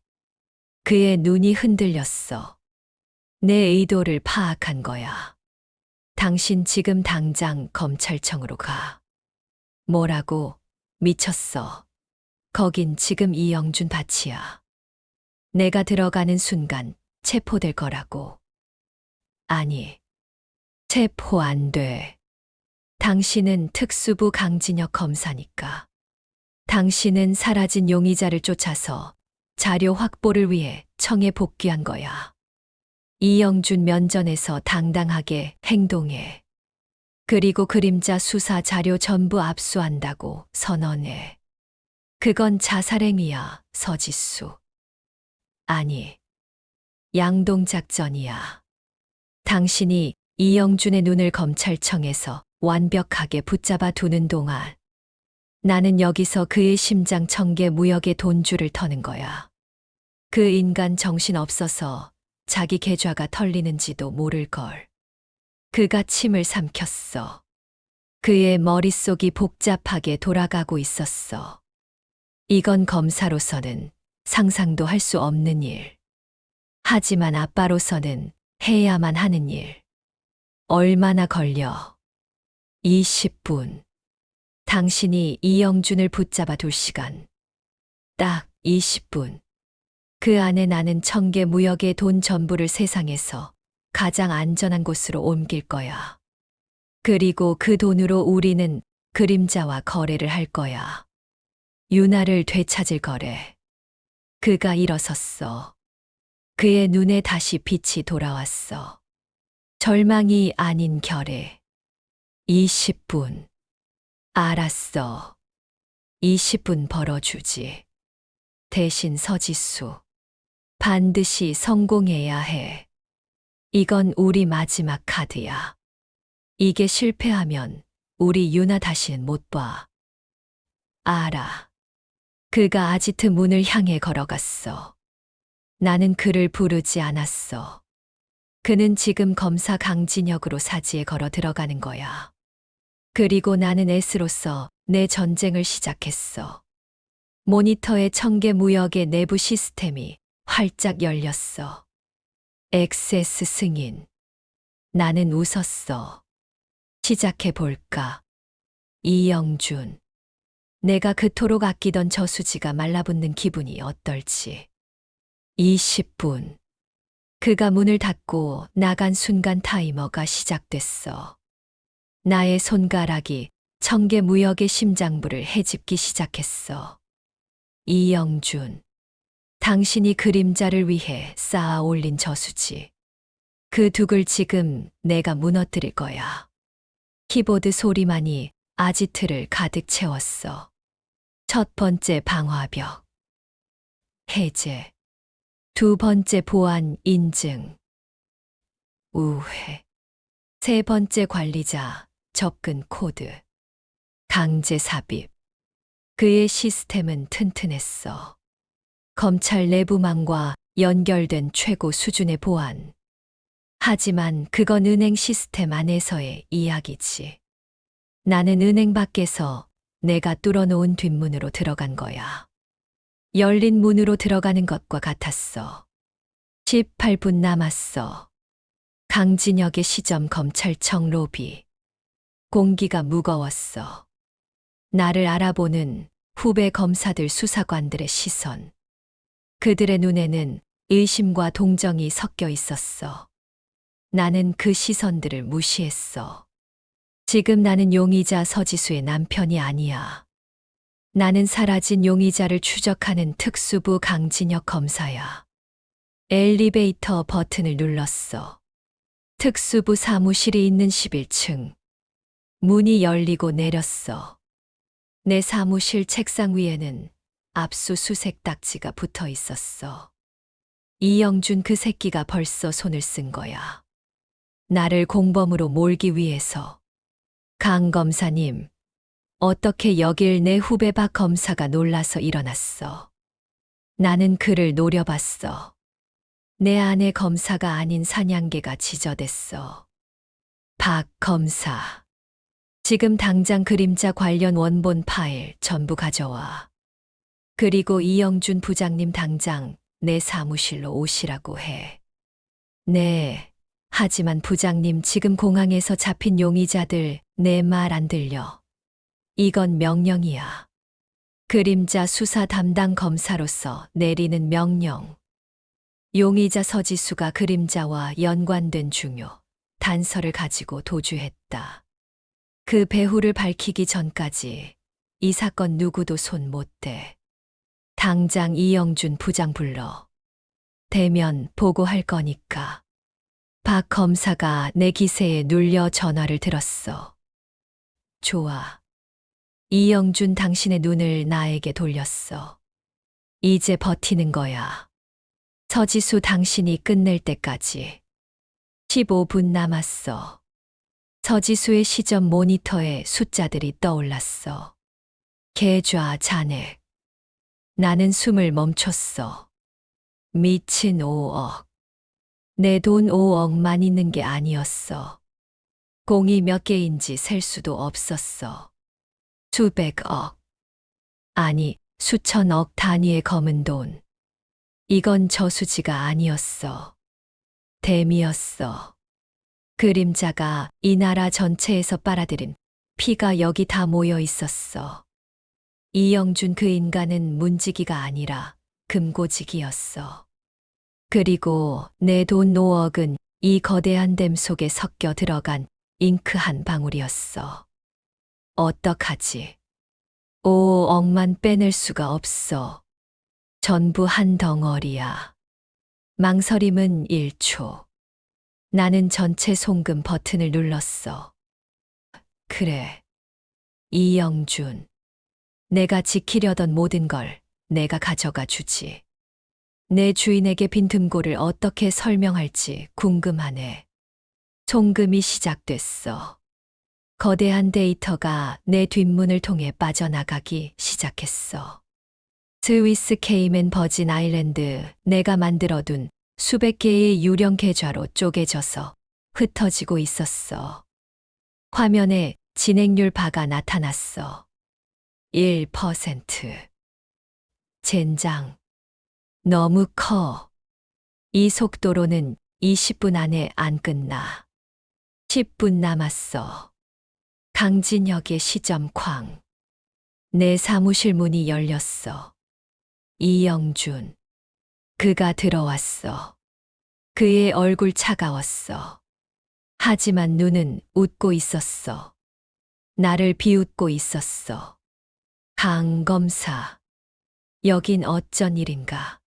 그의 눈이 흔들렸어. 내 의도를 파악한 거야. 당신 지금 당장 검찰청으로 가. 뭐라고? 미쳤어. 거긴 지금 이영준 밭이야. 내가 들어가는 순간 체포될 거라고. 아니, 체포 안 돼. 당신은 특수부 강진혁 검사니까. 당신은 사라진 용의자를 쫓아서 자료 확보를 위해 청에 복귀한 거야. 이영준 면전에서 당당하게 행동해. 그리고 그림자 수사 자료 전부 압수한다고 선언해. 그건 자살행위야, 서지수. 아니, 양동작전이야. 당신이 이영준의 눈을 검찰청에서 완벽하게 붙잡아 두는 동안 나는 여기서 그의 심장 청계무역의 돈줄을 터는 거야. 그 인간 정신 없어서 자기 계좌가 털리는지도 모를걸. 그가 침을 삼켰어. 그의 머릿속이 복잡하게 돌아가고 있었어. 이건 검사로서는 상상도 할 수 없는 일. 하지만 아빠로서는 해야만 하는 일. 얼마나 걸려? 20분. 당신이 이영준을 붙잡아 둘 시간. 딱 20분. 그 안에 나는 청계무역의 돈 전부를 세상에서 가장 안전한 곳으로 옮길 거야. 그리고 그 돈으로 우리는 그림자와 거래를 할 거야. 유나를 되찾을 거래. 그가 일어섰어. 그의 눈에 다시 빛이 돌아왔어. 절망이 아닌 결의. 20분. 알았어. 20분 벌어주지. 대신 서지수. 반드시 성공해야 해. 이건 우리 마지막 카드야. 이게 실패하면 우리 유나 다시는 못 봐. 알아. 그가 아지트 문을 향해 걸어갔어. 나는 그를 부르지 않았어. 그는 지금 검사 강진혁으로 사지에 걸어 들어가는 거야. 그리고 나는 S로서 내 전쟁을 시작했어. 모니터의 청계 무역의 내부 시스템이 활짝 열렸어. XS 승인. 나는 웃었어. 시작해 볼까? 이영준. 내가 그토록 아끼던 저수지가 말라붙는 기분이 어떨지. 20분. 그가 문을 닫고 나간 순간 타이머가 시작됐어. 나의 손가락이 청계 무역의 심장부를 헤집기 시작했어. 이영준. 당신이 그림자를 위해 쌓아 올린 저수지. 그 둑을 지금 내가 무너뜨릴 거야. 키보드 소리만이 아지트를 가득 채웠어. 첫 번째 방화벽. 해제. 두 번째 보안 인증. 우회. 세 번째 관리자 접근 코드. 강제 삽입. 그의 시스템은 튼튼했어. 검찰 내부망과 연결된 최고 수준의 보안. 하지만 그건 은행 시스템 안에서의 이야기지. 나는 은행 밖에서 내가 뚫어놓은 뒷문으로 들어간 거야. 열린 문으로 들어가는 것과 같았어. 18분 남았어. 강진혁의 시점 검찰청 로비. 공기가 무거웠어. 나를 알아보는 후배 검사들 수사관들의 시선. 그들의 눈에는 의심과 동정이 섞여 있었어. 나는 그 시선들을 무시했어. 지금 나는 용의자 서지수의 남편이 아니야. 나는 사라진 용의자를 추적하는 특수부 강진혁 검사야. 엘리베이터 버튼을 눌렀어. 특수부 사무실이 있는 11층. 문이 열리고 내렸어. 내 사무실 책상 위에는 압수수색 딱지가 붙어 있었어. 이영준 그 새끼가 벌써 손을 쓴 거야. 나를 공범으로 몰기 위해서. 강 검사님, 어떻게 여길 내 후배 박 검사가 놀라서 일어났어. 나는 그를 노려봤어. 내 아내 검사가 아닌 사냥개가 지저댔어. 박 검사. 지금 당장 그림자 관련 원본 파일 전부 가져와. 그리고 이영준 부장님 당장 내 사무실로 오시라고 해. 네. 하지만 부장님 지금 공항에서 잡힌 용의자들 내 말 안 들려. 이건 명령이야. 그림자 수사 담당 검사로서 내리는 명령. 용의자 서지수가 그림자와 연관된 중요 단서를 가지고 도주했다. 그 배후를 밝히기 전까지 이 사건 누구도 손 못 대. 당장 이영준 부장 불러. 대면 보고할 거니까. 박 검사가 내 기세에 눌려 전화를 들었어. 좋아. 이영준 당신의 눈을 나에게 돌렸어. 이제 버티는 거야. 서지수 당신이 끝낼 때까지. 15분 남았어. 서지수의 시점 모니터에 숫자들이 떠올랐어. 계좌 잔액. 나는 숨을 멈췄어. 미친 5억. 내 돈 5억만 있는 게 아니었어. 공이 몇 개인지 셀 수도 없었어. 수백억. 아니, 수천억 단위의 검은 돈. 이건 저수지가 아니었어. 댐이었어. 그림자가 이 나라 전체에서 빨아들인 피가 여기 다 모여 있었어. 이영준 그 인간은 문지기가 아니라 금고지기였어. 그리고 내 돈 5억은 이 거대한 댐 속에 섞여 들어간 잉크 한 방울이었어. 어떡하지? 오, 억만 빼낼 수가 없어. 전부 한 덩어리야. 망설임은 1초. 나는 전체 송금 버튼을 눌렀어. 그래. 이영준. 내가 지키려던 모든 걸 내가 가져가 주지. 내 주인에게 빈 금고를 어떻게 설명할지 궁금하네. 송금이 시작됐어. 거대한 데이터가 내 뒷문을 통해 빠져나가기 시작했어. 스위스 케이맨 버진 아일랜드 내가 만들어둔 수백 개의 유령 계좌로 쪼개져서 흩어지고 있었어. 화면에 진행률 바가 나타났어. 1%. 젠장. 너무 커. 이 속도로는 20분 안에 안 끝나. 10분 남았어. 강진혁의 시점 쾅. 내 사무실 문이 열렸어. 이영준. 그가 들어왔어. 그의 얼굴 차가웠어. 하지만 눈은 웃고 있었어. 나를 비웃고 있었어. 강 검사. 여긴 어쩐 일인가?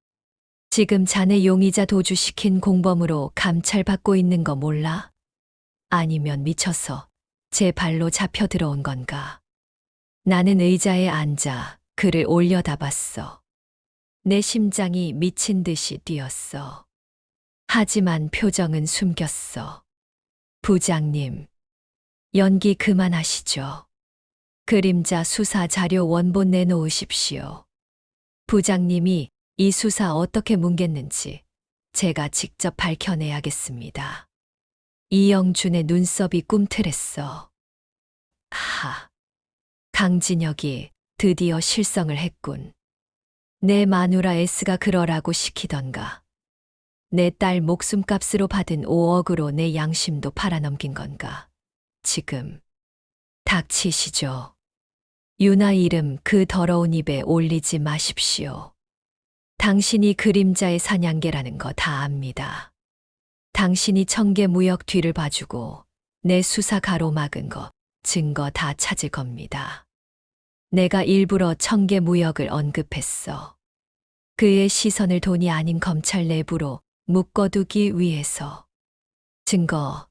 지금 자네 용의자 도주시킨 공범으로 감찰받고 있는 거 몰라? 아니면 미쳐서 제 발로 잡혀 들어온 건가? 나는 의자에 앉아 그를 올려다봤어. 내 심장이 미친 듯이 뛰었어. 하지만 표정은 숨겼어. 부장님, 연기 그만하시죠. 그림자 수사 자료 원본 내놓으십시오. 부장님이 이 수사 어떻게 뭉갰는지 제가 직접 밝혀내야겠습니다. 이영준의 눈썹이 꿈틀했어. 하, 강진혁이 드디어 실성을 했군. 내 마누라 S가 그러라고 시키던가. 내 딸 목숨값으로 받은 5억으로 내 양심도 팔아넘긴 건가. 지금 닥치시죠. 유나 이름 그 더러운 입에 올리지 마십시오. 당신이 그림자의 사냥개라는 거 다 압니다. 당신이 청계 무역 뒤를 봐주고 내 수사 가로막은 거 증거 다 찾을 겁니다. 내가 일부러 청계 무역을 언급했어. 그의 시선을 돈이 아닌 검찰 내부로 묶어두기 위해서. 증거.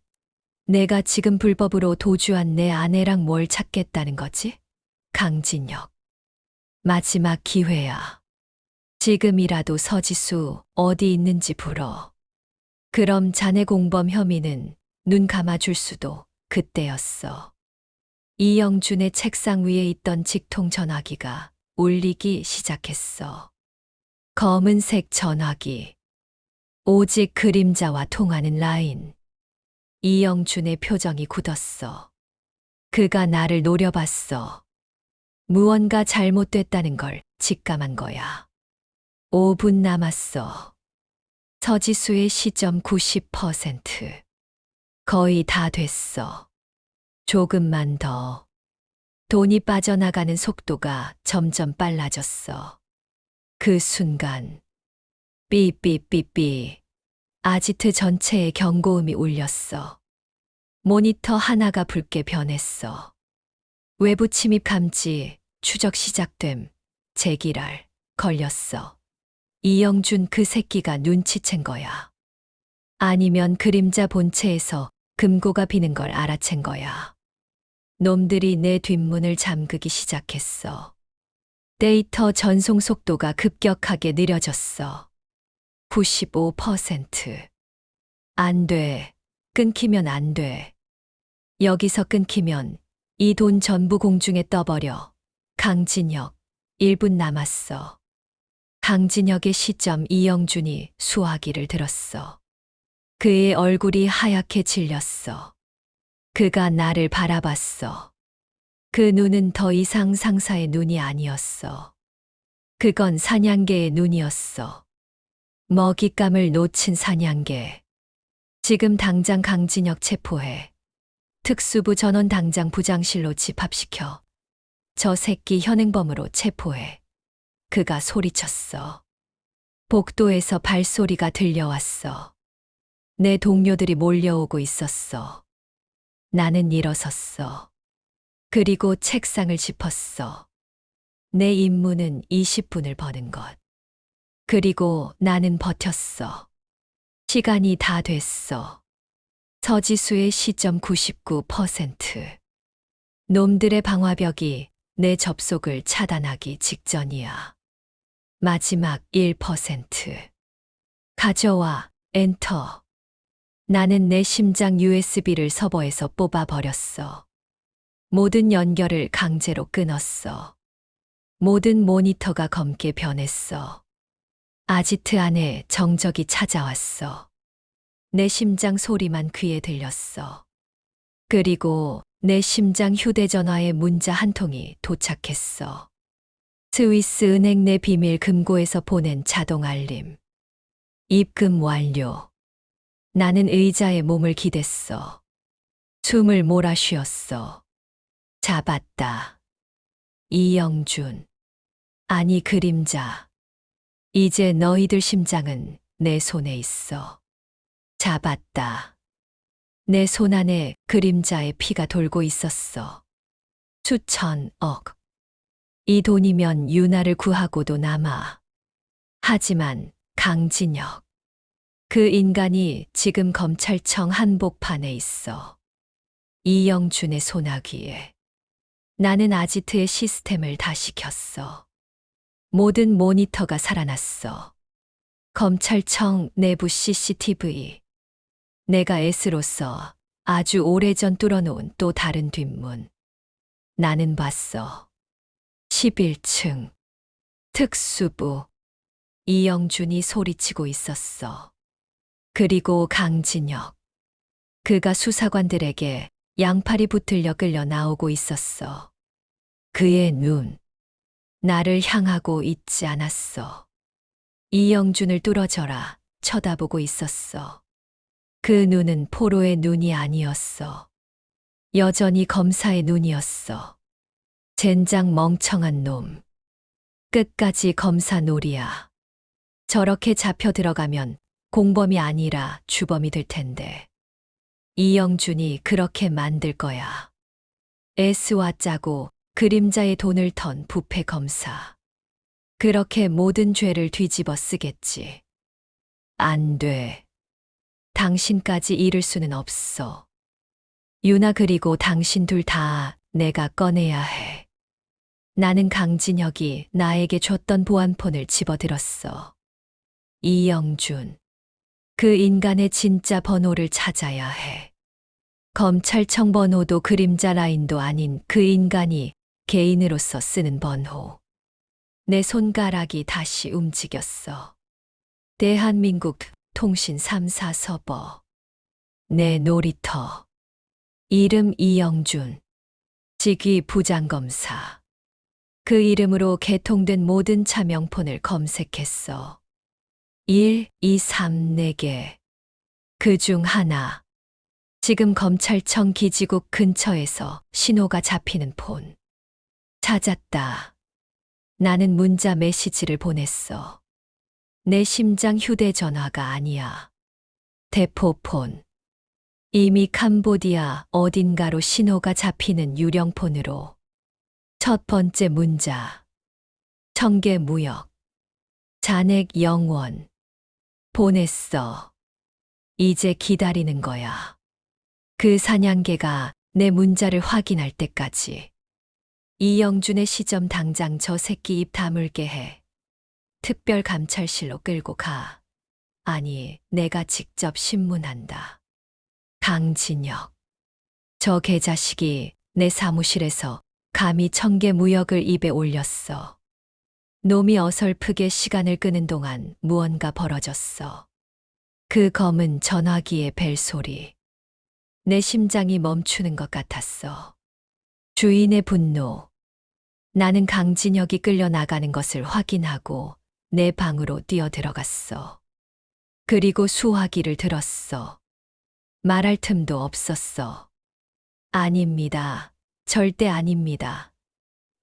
내가 지금 불법으로 도주한 내 아내랑 뭘 찾겠다는 거지? 강진혁. 마지막 기회야. 지금이라도 서지수 어디 있는지 불어. 그럼 자네 공범 혐의는 눈 감아줄 수도 그때였어. 이영준의 책상 위에 있던 직통 전화기가 울리기 시작했어. 검은색 전화기. 오직 그림자와 통하는 라인. 이영준의 표정이 굳었어. 그가 나를 노려봤어. 무언가 잘못됐다는 걸 직감한 거야. 5분 남았어. 서지수의 시점 90%. 거의 다 됐어. 조금만 더. 돈이 빠져나가는 속도가 점점 빨라졌어. 그 순간 삐삐삐삐 아지트 전체에 경고음이 울렸어. 모니터 하나가 붉게 변했어. 외부 침입 감지, 추적 시작됨, 제기랄, 걸렸어. 이영준 그 새끼가 눈치챈 거야. 아니면 그림자 본체에서 금고가 비는 걸 알아챈 거야. 놈들이 내 뒷문을 잠그기 시작했어. 데이터 전송 속도가 급격하게 느려졌어. 95%. 안 돼. 끊기면 안 돼. 여기서 끊기면 이 돈 전부 공중에 떠버려. 강진혁, 1분 남았어. 강진혁의 시점 이영준이 수화기를 들었어. 그의 얼굴이 하얗게 질렸어. 그가 나를 바라봤어. 그 눈은 더 이상 상사의 눈이 아니었어. 그건 사냥개의 눈이었어. 먹잇감을 놓친 사냥개. 지금 당장 강진혁 체포해. 특수부 전원 당장 부장실로 집합시켜. 저 새끼 현행범으로 체포해. 그가 소리쳤어. 복도에서 발소리가 들려왔어. 내 동료들이 몰려오고 있었어. 나는 일어섰어. 그리고 책상을 짚었어. 내 임무는 20분을 버는 것. 그리고 나는 버텼어. 시간이 다 됐어. 서지수의 시점 99%. 놈들의 방화벽이 내 접속을 차단하기 직전이야. 마지막 1%. 가져와, 엔터. 나는 내 심장 USB를 서버에서 뽑아버렸어. 모든 연결을 강제로 끊었어. 모든 모니터가 검게 변했어. 아지트 안에 정적이 찾아왔어. 내 심장 소리만 귀에 들렸어. 그리고 내 심장 휴대전화에 문자 한 통이 도착했어. 스위스 은행 내 비밀 금고에서 보낸 자동 알림. 입금 완료. 나는 의자에 몸을 기댔어. 숨을 몰아쉬었어. 잡았다. 이영준. 아니 그림자. 이제 너희들 심장은 내 손에 있어. 잡았다. 내 손 안에 그림자의 피가 돌고 있었어. 수천억. 이 돈이면 유나를 구하고도 남아. 하지만 강진혁. 그 인간이 지금 검찰청 한복판에 있어. 이영준의 소나기에. 나는 아지트의 시스템을 다시 켰어. 모든 모니터가 살아났어. 검찰청 내부 CCTV. 내가 S로서 아주 오래전 뚫어놓은 또 다른 뒷문. 나는 봤어. 11층. 특수부. 이영준이 소리치고 있었어. 그리고 강진혁. 그가 수사관들에게 양팔이 붙들려 끌려 나오고 있었어. 그의 눈. 나를 향하고 있지 않았어. 이영준을 뚫어져라 쳐다보고 있었어. 그 눈은 포로의 눈이 아니었어. 여전히 검사의 눈이었어. 젠장 멍청한 놈. 끝까지 검사 놀이야. 저렇게 잡혀 들어가면 공범이 아니라 주범이 될 텐데. 이영준이 그렇게 만들 거야. S와 짜고 그림자의 돈을 턴 부패 검사. 그렇게 모든 죄를 뒤집어 쓰겠지. 안 돼. 당신까지 잃을 수는 없어. 유나 그리고 당신 둘 다 내가 꺼내야 해. 나는 강진혁이 나에게 줬던 보안폰을 집어들었어. 이영준. 그 인간의 진짜 번호를 찾아야 해. 검찰청 번호도 그림자 라인도 아닌 그 인간이 개인으로서 쓰는 번호. 내 손가락이 다시 움직였어. 대한민국 통신 3사 서버. 내 놀이터. 이름 이영준. 직위 부장검사. 그 이름으로 개통된 모든 차명폰을 검색했어. 1, 2, 3, 4개. 그 중 하나. 지금 검찰청 기지국 근처에서 신호가 잡히는 폰. 찾았다. 나는 문자 메시지를 보냈어. 내 심장 휴대전화가 아니야. 대포폰. 이미 캄보디아 어딘가로 신호가 잡히는 유령폰으로. 첫 번째 문자. 청계무역. 잔액 0원. 보냈어. 이제 기다리는 거야. 그 사냥개가 내 문자를 확인할 때까지. 이영준의 시점 당장 저 새끼 입 다물게 해. 특별감찰실로 끌고 가. 아니, 내가 직접 신문한다. 강진혁. 저 개자식이 내 사무실에서 감히 청계무역을 입에 올렸어. 놈이 어설프게 시간을 끄는 동안 무언가 벌어졌어. 그 검은 전화기의 벨소리. 내 심장이 멈추는 것 같았어. 주인의 분노. 나는 강진혁이 끌려나가는 것을 확인하고 내 방으로 뛰어들어갔어. 그리고 수화기를 들었어. 말할 틈도 없었어. 아닙니다. 절대 아닙니다.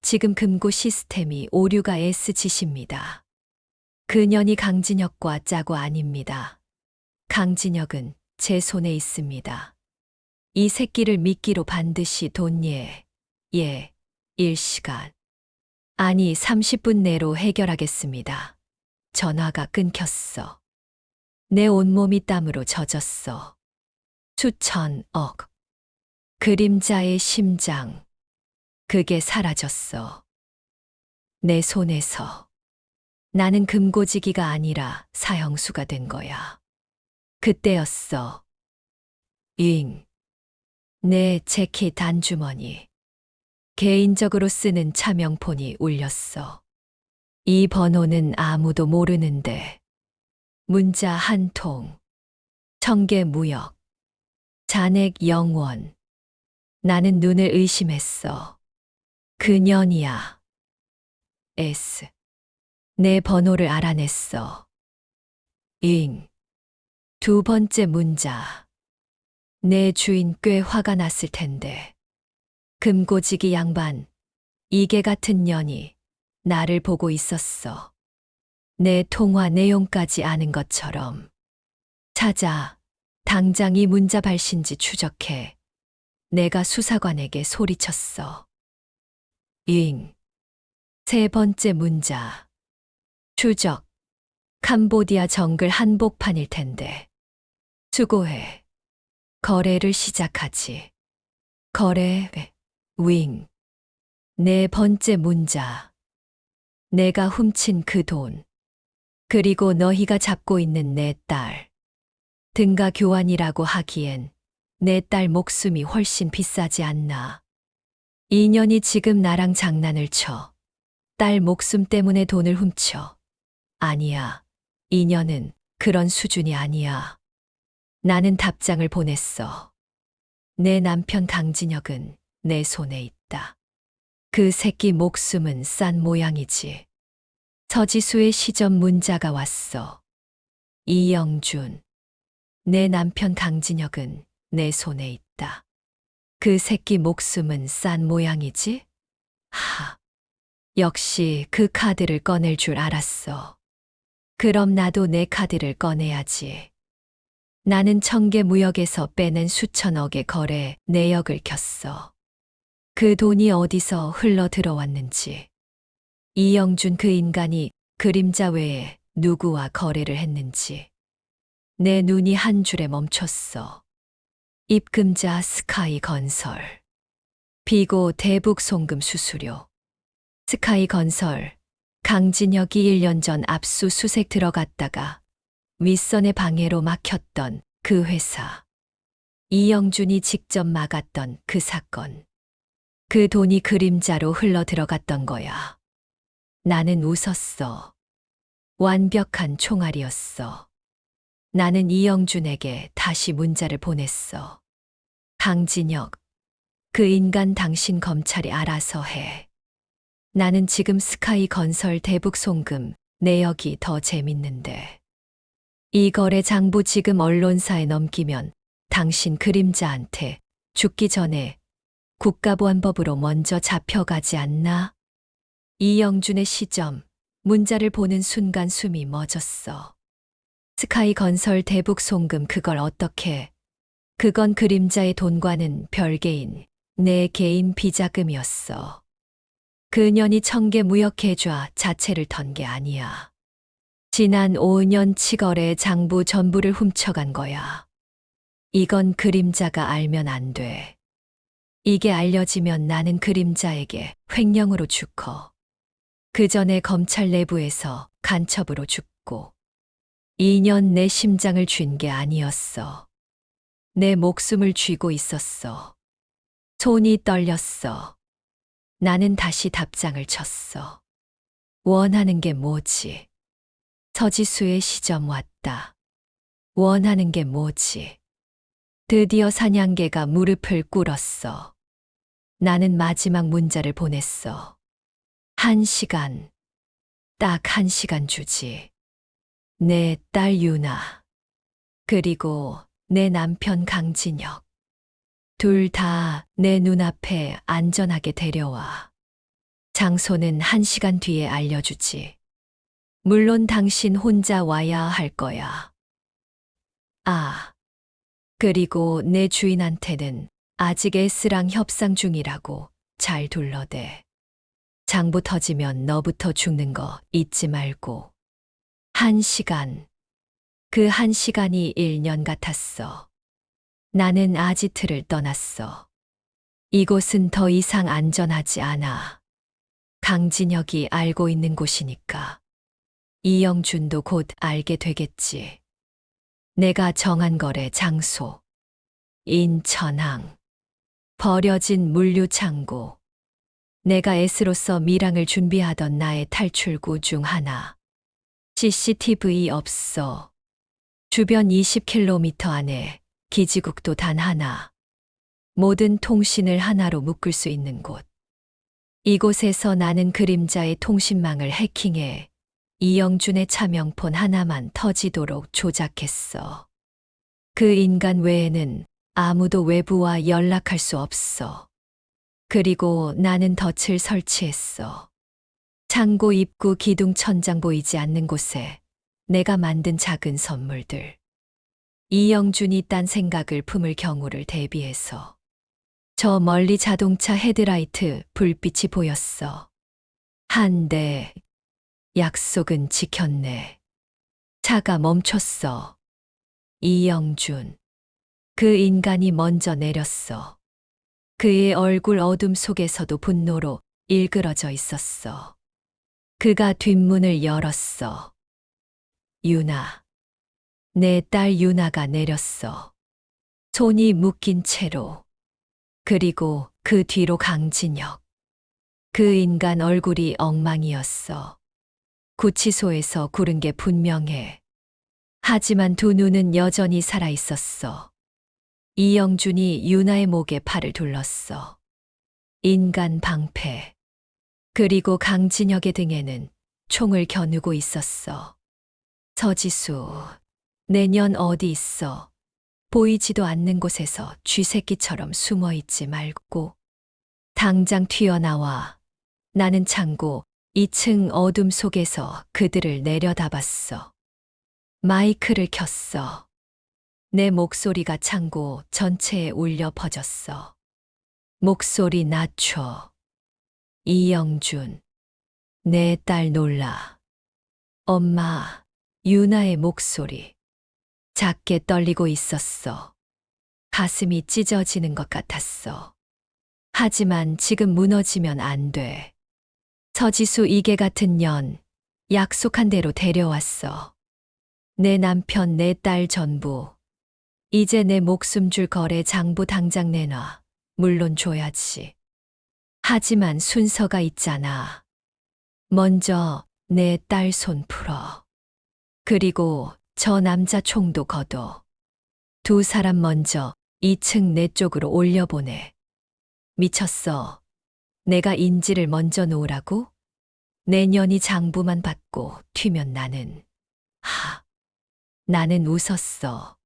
지금 금고 시스템이 오류가 S 짓입니다. 그년이 강진혁과 짜고 아닙니다. 강진혁은 제 손에 있습니다. 이 새끼를 미끼로 반드시 일시간. 아니, 30분 내로 해결하겠습니다. 전화가 끊겼어. 내 온몸이 땀으로 젖었어. 수천억. 그림자의 심장. 그게 사라졌어. 내 손에서. 나는 금고지기가 아니라 사형수가 된 거야. 그때였어. 잉. 내 재킷 안주머니. 개인적으로 쓰는 차명폰이 울렸어. 이 번호는 아무도 모르는데. 문자 한 통. 청계무역. 잔액 0원. 나는 눈을 의심했어. 그년이야. S. 내 번호를 알아냈어. 잉. 두 번째 문자. 내 주인 꽤 화가 났을 텐데. 금고지기 양반, 이게 같은 년이 나를 보고 있었어. 내 통화 내용까지 아는 것처럼. 찾아, 당장 이 문자 발신지 추적해. 내가 수사관에게 소리쳤어. 잉. 세 번째 문자. 추적. 캄보디아 정글 한복판일 텐데. 수고해. 거래를 시작하지. 거래, 윙. 네 번째 문자. 내가 훔친 그 돈. 그리고 너희가 잡고 있는 내 딸. 등가 교환이라고 하기엔 내 딸 목숨이 훨씬 비싸지 않나. 이 년이 지금 나랑 장난을 쳐. 딸 목숨 때문에 돈을 훔쳐. 아니야. 이 년은 그런 수준이 아니야. 나는 답장을 보냈어. 내 남편 강진혁은 내 손에 있다. 그 새끼 목숨은 싼 모양이지. 서지수의 시점 문자가 왔어. 이영준. 내 남편 강진혁은 내 손에 있다. 그 새끼 목숨은 싼 모양이지? 하. 역시 그 카드를 꺼낼 줄 알았어. 그럼 나도 내 카드를 꺼내야지. 나는 청계무역에서 빼낸 수천억의 거래 내역을 켰어. 그 돈이 어디서 흘러 들어왔는지. 이영준 그 인간이 그림자 외에 누구와 거래를 했는지. 내 눈이 한 줄에 멈췄어. 입금자 스카이 건설. 비고 대북 송금 수수료. 스카이 건설. 강진혁이 1년 전 압수수색 들어갔다가 윗선의 방해로 막혔던 그 회사. 이영준이 직접 막았던 그 사건. 그 돈이 그림자로 흘러 들어갔던 거야. 나는 웃었어. 완벽한 총알이었어. 나는 이영준에게 다시 문자를 보냈어. 강진혁, 그 인간 당신 검찰이 알아서 해. 나는 지금 스카이 건설 대북 송금 내역이 더 재밌는데. 이 거래 장부 지금 언론사에 넘기면 당신 그림자한테 죽기 전에 국가보안법으로 먼저 잡혀가지 않나? 이영준의 시점, 문자를 보는 순간 숨이 멎었어. 스카이 건설 대북 송금 그걸 어떻게? 그건 그림자의 돈과는 별개인 내 개인 비자금이었어. 그년이 청계무역계좌 자체를 턴 게 아니야. 지난 5년 치거래 장부 전부를 훔쳐간 거야. 이건 그림자가 알면 안 돼. 이게 알려지면 나는 그림자에게 횡령으로 죽어. 그 전에 검찰 내부에서 간첩으로 죽고. 2년 내 심장을 쥔 게 아니었어. 내 목숨을 쥐고 있었어. 손이 떨렸어. 나는 다시 답장을 쳤어. 원하는 게 뭐지? 서지수의 시점 왔다. 원하는 게 뭐지? 드디어 사냥개가 무릎을 꿇었어. 나는 마지막 문자를 보냈어. 1시간. 딱 1시간 주지. 내 딸 유나. 그리고 내 남편 강진혁. 둘 다 내 눈앞에 안전하게 데려와. 장소는 1시간 뒤에 알려주지. 물론 당신 혼자 와야 할 거야. 아. 그리고 내 주인한테는 아직 S랑 협상 중이라고 잘 둘러대. 장부 터지면 너부터 죽는 거 잊지 말고. 1시간. 그 1시간이 1년 같았어. 나는 아지트를 떠났어. 이곳은 더 이상 안전하지 않아. 강진혁이 알고 있는 곳이니까. 이영준도 곧 알게 되겠지. 내가 정한 거래 장소. 인천항. 버려진 물류창고. 내가 S로서 밀항을 준비하던 나의 탈출구 중 하나. CCTV 없어. 주변 20km 안에 기지국도 단 하나. 모든 통신을 하나로 묶을 수 있는 곳. 이곳에서 나는 그림자의 통신망을 해킹해 이영준의 차명폰 하나만 터지도록 조작했어. 그 인간 외에는 아무도 외부와 연락할 수 없어. 그리고 나는 덫을 설치했어. 창고 입구 기둥 천장 보이지 않는 곳에 내가 만든 작은 선물들. 이영준이 딴 생각을 품을 경우를 대비해서. 저 멀리 자동차 헤드라이트 불빛이 보였어. 한 대. 약속은 지켰네. 차가 멈췄어. 이영준. 그 인간이 먼저 내렸어. 그의 얼굴 어둠 속에서도 분노로 일그러져 있었어. 그가 뒷문을 열었어. 유나. 내 딸 유나가 내렸어. 손이 묶인 채로. 그리고 그 뒤로 강진혁. 그 인간 얼굴이 엉망이었어. 구치소에서 구른 게 분명해. 하지만 두 눈은 여전히 살아 있었어. 이영준이 유나의 목에 팔을 둘렀어. 인간 방패. 그리고 강진혁의 등에는 총을 겨누고 있었어. 서지수, 내년 어디 있어? 보이지도 않는 곳에서 쥐새끼처럼 숨어 있지 말고. 당장 튀어나와. 나는 창고 2층 어둠 속에서 그들을 내려다봤어. 마이크를 켰어. 내 목소리가 창고 전체에 울려 퍼졌어. 목소리 낮춰. 이영준. 내 딸 놀라. 엄마, 유나의 목소리. 작게 떨리고 있었어. 가슴이 찢어지는 것 같았어. 하지만 지금 무너지면 안 돼. 서지수 이개 같은 년, 약속한 대로 데려왔어. 내 남편, 내 딸 전부. 이제 내 목숨 줄 거래 장부 당장 내놔. 물론 줘야지. 하지만 순서가 있잖아. 먼저 내 딸 손 풀어. 그리고 저 남자 총도 걷어. 두 사람 먼저 2층 내 쪽으로 올려보내. 미쳤어. 내가 인지를 먼저 놓으라고? 내년이 장부만 받고 튀면 나는. 나는 웃었어.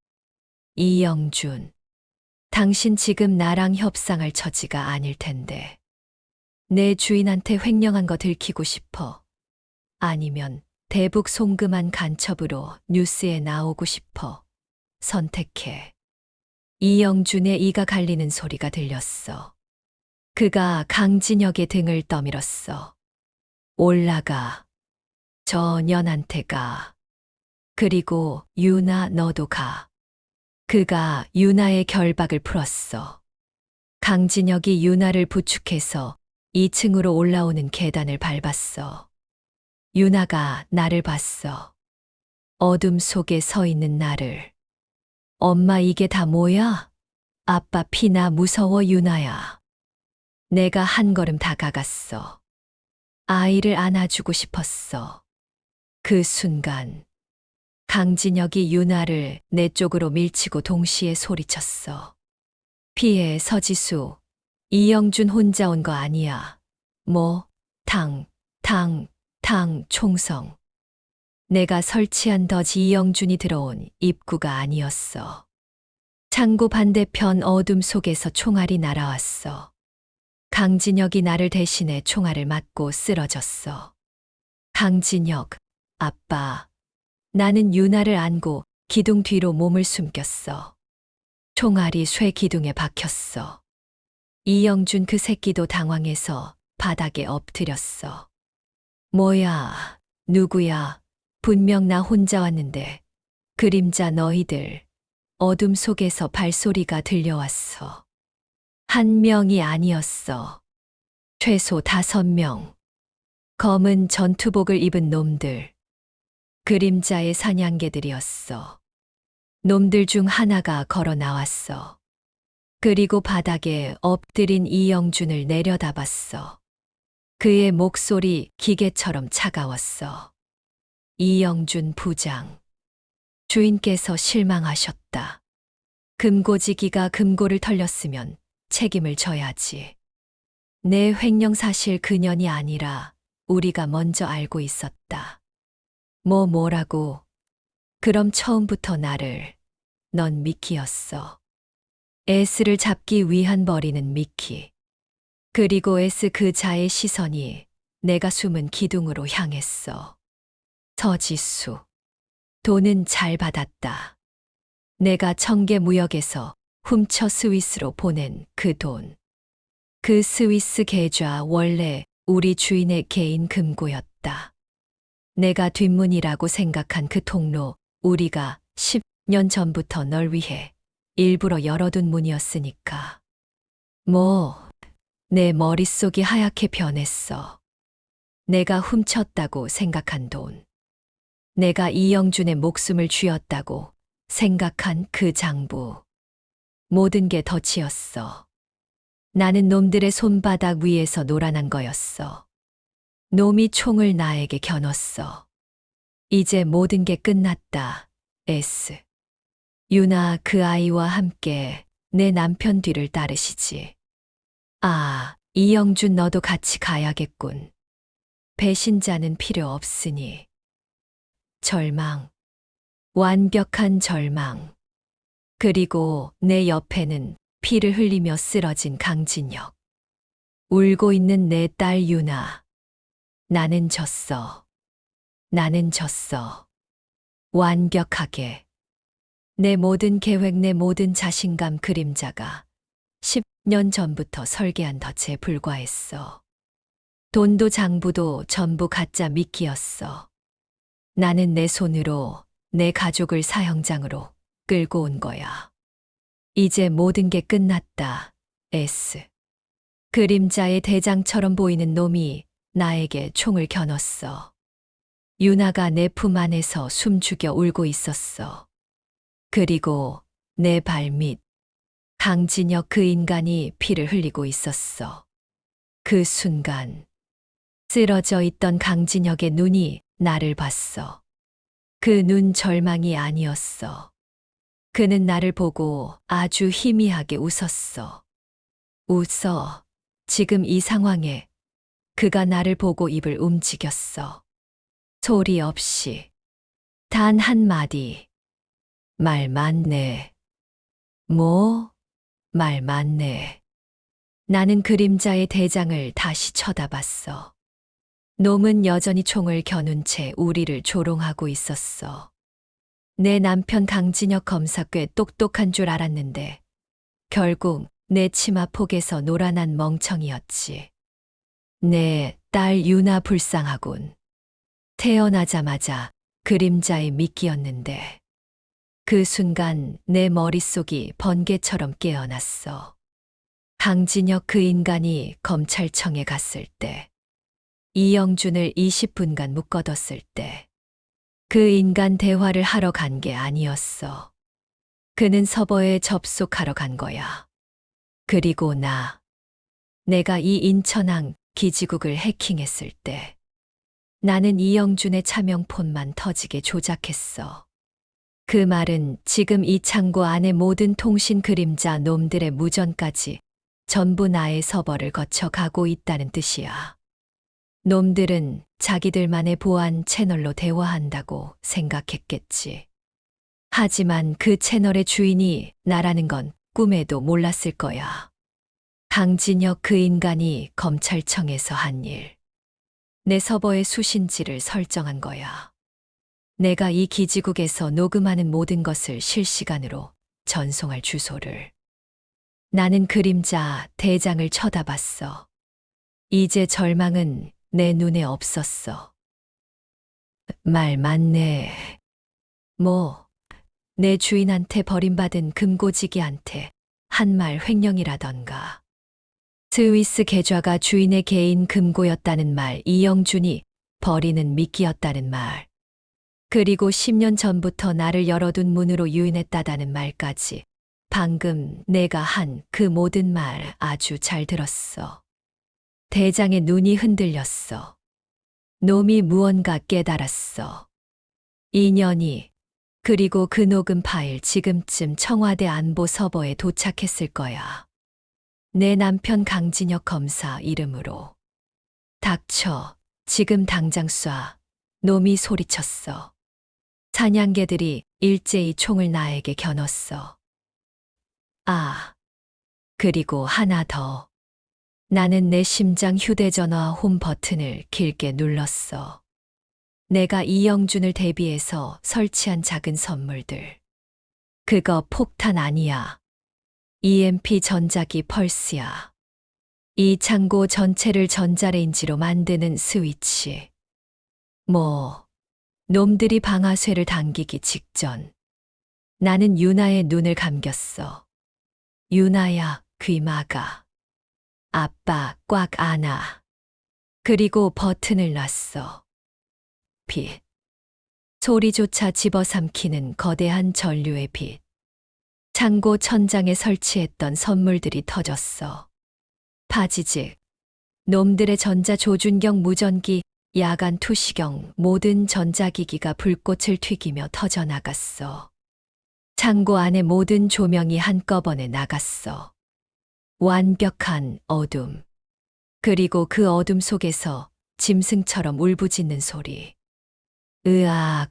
이영준. 당신 지금 나랑 협상할 처지가 아닐 텐데. 내 주인한테 횡령한 거 들키고 싶어. 아니면 대북 송금한 간첩으로 뉴스에 나오고 싶어. 선택해. 이영준의 이가 갈리는 소리가 들렸어. 그가 강진혁의 등을 떠밀었어. 올라가. 저 년한테 가. 그리고 유나 너도 가. 그가 유나의 결박을 풀었어. 강진혁이 유나를 부축해서 2층으로 올라오는 계단을 밟았어. 유나가 나를 봤어. 어둠 속에 서 있는 나를. 엄마 이게 다 뭐야? 아빠 피나 무서워 유나야. 내가 한 걸음 다가갔어. 아이를 안아주고 싶었어. 그 순간 강진혁이 유나를 내 쪽으로 밀치고 동시에 소리쳤어. 피해 서지수. 이영준 혼자 온 거 아니야. 뭐, 총성. 내가 설치한 덫이 이영준이 들어온 입구가 아니었어. 창고 반대편 어둠 속에서 총알이 날아왔어. 강진혁이 나를 대신해 총알을 맞고 쓰러졌어. 강진혁, 아빠. 나는 유나를 안고 기둥 뒤로 몸을 숨겼어. 총알이 쇠 기둥에 박혔어. 이영준 그 새끼도 당황해서 바닥에 엎드렸어. 뭐야, 누구야? 분명 나 혼자 왔는데. 그림자 너희들. 어둠 속에서 발소리가 들려왔어. 한 명이 아니었어. 최소 5명. 검은 전투복을 입은 놈들. 그림자의 사냥개들이었어. 놈들 중 하나가 걸어 나왔어. 그리고 바닥에 엎드린 이영준을 내려다봤어. 그의 목소리 기계처럼 차가웠어. 이영준 부장. 주인께서 실망하셨다. 금고지기가 금고를 털렸으면 책임을 져야지. 내 횡령 사실 그년이 아니라 우리가 먼저 알고 있었다. 뭐라고? 그럼 처음부터 넌 미키였어. S를 잡기 위한 버리는 미키. 그리고 S 그 자의 시선이 내가 숨은 기둥으로 향했어. 서지수. 돈은 잘 받았다. 내가 청계무역에서 훔쳐 스위스로 보낸 그 돈. 그 스위스 계좌 원래 우리 주인의 개인 금고였다. 내가 뒷문이라고 생각한 그 통로 우리가 10년 전부터 널 위해 일부러 열어둔 문이었으니까. 내 머릿속이 하얗게 변했어. 내가 훔쳤다고 생각한 돈. 내가 이영준의 목숨을 쥐었다고 생각한 그 장부. 모든 게 덫이었어. 나는 놈들의 손바닥 위에서 놀아난 거였어. 놈이 총을 나에게 겨눴어. 이제 모든 게 끝났다, S. 유나 그 아이와 함께 내 남편 뒤를 따르시지. 아, 이영준 너도 같이 가야겠군. 배신자는 필요 없으니. 절망. 완벽한 절망. 그리고 내 옆에는 피를 흘리며 쓰러진 강진혁. 울고 있는 내 딸 유나. 나는 졌어. 나는 졌어. 완벽하게. 내 모든 계획, 내 모든 자신감 그림자가 10년 전부터 설계한 덫에 불과했어. 돈도 장부도 전부 가짜 미끼였어. 나는 내 손으로 내 가족을 사형장으로 끌고 온 거야. 이제 모든 게 끝났다, S. 그림자의 대장처럼 보이는 놈이 나에게 총을 겨눴어. 유나가 내 품 안에서 숨죽여 울고 있었어. 그리고 내 발밑. 강진혁 그 인간이 피를 흘리고 있었어. 그 순간 쓰러져 있던 강진혁의 눈이 나를 봤어. 그 눈 절망이 아니었어. 그는 나를 보고 아주 희미하게 웃었어. 웃어. 지금 이 상황에 그가 나를 보고 입을 움직였어. 소리 없이. 단 한마디. 말 많네. 말 많네. 나는 그림자의 대장을 다시 쳐다봤어. 놈은 여전히 총을 겨눈 채 우리를 조롱하고 있었어. 내 남편 강진혁 검사 꽤 똑똑한 줄 알았는데 결국 내 치마 폭에서 놀아난 멍청이였지. 내 딸 유나 불쌍하군. 태어나자마자 그림자의 미끼였는데 그 순간 내 머릿속이 번개처럼 깨어났어. 강진혁 그 인간이 검찰청에 갔을 때, 이영준을 20분간 묶어뒀을 때, 그 인간 대화를 하러 간 게 아니었어. 그는 서버에 접속하러 간 거야. 그리고 내가 이 인천항 기지국을 해킹했을 때, 나는 이영준의 차명폰만 터지게 조작했어. 그 말은 지금 이 창고 안의 모든 통신 그림자 놈들의 무전까지 전부 나의 서버를 거쳐 가고 있다는 뜻이야. 놈들은 자기들만의 보안 채널로 대화한다고 생각했겠지. 하지만 그 채널의 주인이 나라는 건 꿈에도 몰랐을 거야. 강진혁 그 인간이 검찰청에서 한 일. 내 서버의 수신지를 설정한 거야. 내가 이 기지국에서 녹음하는 모든 것을 실시간으로 전송할 주소를. 나는 그림자 대장을 쳐다봤어. 이제 절망은 내 눈에 없었어. 말 맞네. 내 주인한테 버림받은 금고지기한테 한 말 횡령이라던가. 스위스 계좌가 주인의 개인 금고였다는 말, 이영준이 버리는 미끼였다는 말. 그리고 10년 전부터 나를 열어둔 문으로 유인했다다는 말까지. 방금 내가 한 그 모든 말 아주 잘 들었어. 대장의 눈이 흔들렸어. 놈이 무언가 깨달았어. 인연이. 그리고 그 녹음 파일 지금쯤 청와대 안보서버에 도착했을 거야. 내 남편 강진혁 검사 이름으로. 닥쳐. 지금 당장 쏴. 놈이 소리쳤어. 사냥개들이 일제히 총을 나에게 겨눴어. 아. 그리고 하나 더. 나는 내 심장 휴대전화 홈 버튼을 길게 눌렀어. 내가 이영준을 대비해서 설치한 작은 선물들. 그거 폭탄 아니야. EMP 전자기 펄스야. 이 창고 전체를 전자레인지로 만드는 스위치. 놈들이 방아쇠를 당기기 직전. 나는 유나의 눈을 감겼어. 유나야, 귀 막아. 아빠 꽉 안아. 그리고 버튼을 놨어. 빛. 소리조차 집어삼키는 거대한 전류의 빛. 창고 천장에 설치했던 선물들이 터졌어. 파지직. 놈들의 전자조준경 무전기, 야간 투시경, 모든 전자기기가 불꽃을 튀기며 터져나갔어. 창고 안의 모든 조명이 한꺼번에 나갔어. 완벽한 어둠. 그리고 그 어둠 속에서 짐승처럼 울부짖는 소리. 으악,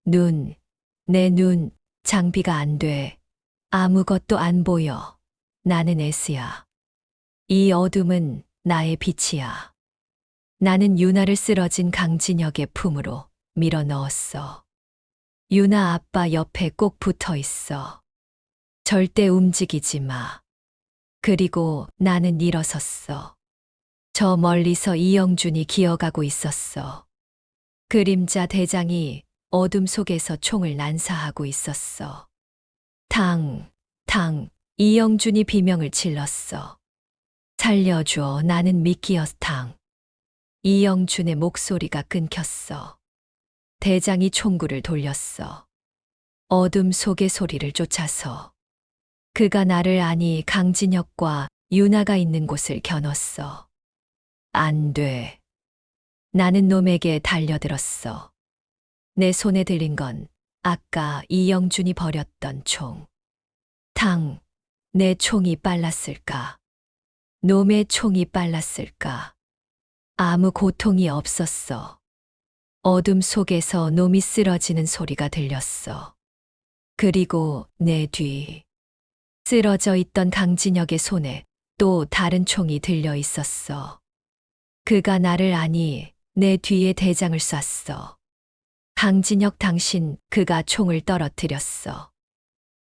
내 눈, 장비가 안 돼. 아무것도 안 보여. 나는 S야. 이 어둠은 나의 빛이야. 나는 유나를 쓰러진 강진혁의 품으로 밀어 넣었어. 유나 아빠 옆에 꼭 붙어 있어. 절대 움직이지 마. 그리고 나는 일어섰어. 저 멀리서 이영준이 기어가고 있었어. 그림자 대장이 어둠 속에서 총을 난사하고 있었어. 탕, 이영준이 비명을 질렀어. 살려줘, 나는 미끼였 탕. 이영준의 목소리가 끊겼어. 대장이 총구를 돌렸어. 어둠 속의 소리를 쫓아서. 그가 나를 아니 강진혁과 유나가 있는 곳을 겨눴어. 안 돼. 나는 놈에게 달려들었어. 내 손에 들린 건 아까 이영준이 버렸던 총. 내 총이 빨랐을까? 놈의 총이 빨랐을까? 아무 고통이 없었어. 어둠 속에서 놈이 쓰러지는 소리가 들렸어. 그리고 내 뒤. 쓰러져 있던 강진혁의 손에 또 다른 총이 들려 있었어. 그가 나를 아니 내 뒤에 대장을 쐈어. 강진혁 당신, 그가 총을 떨어뜨렸어.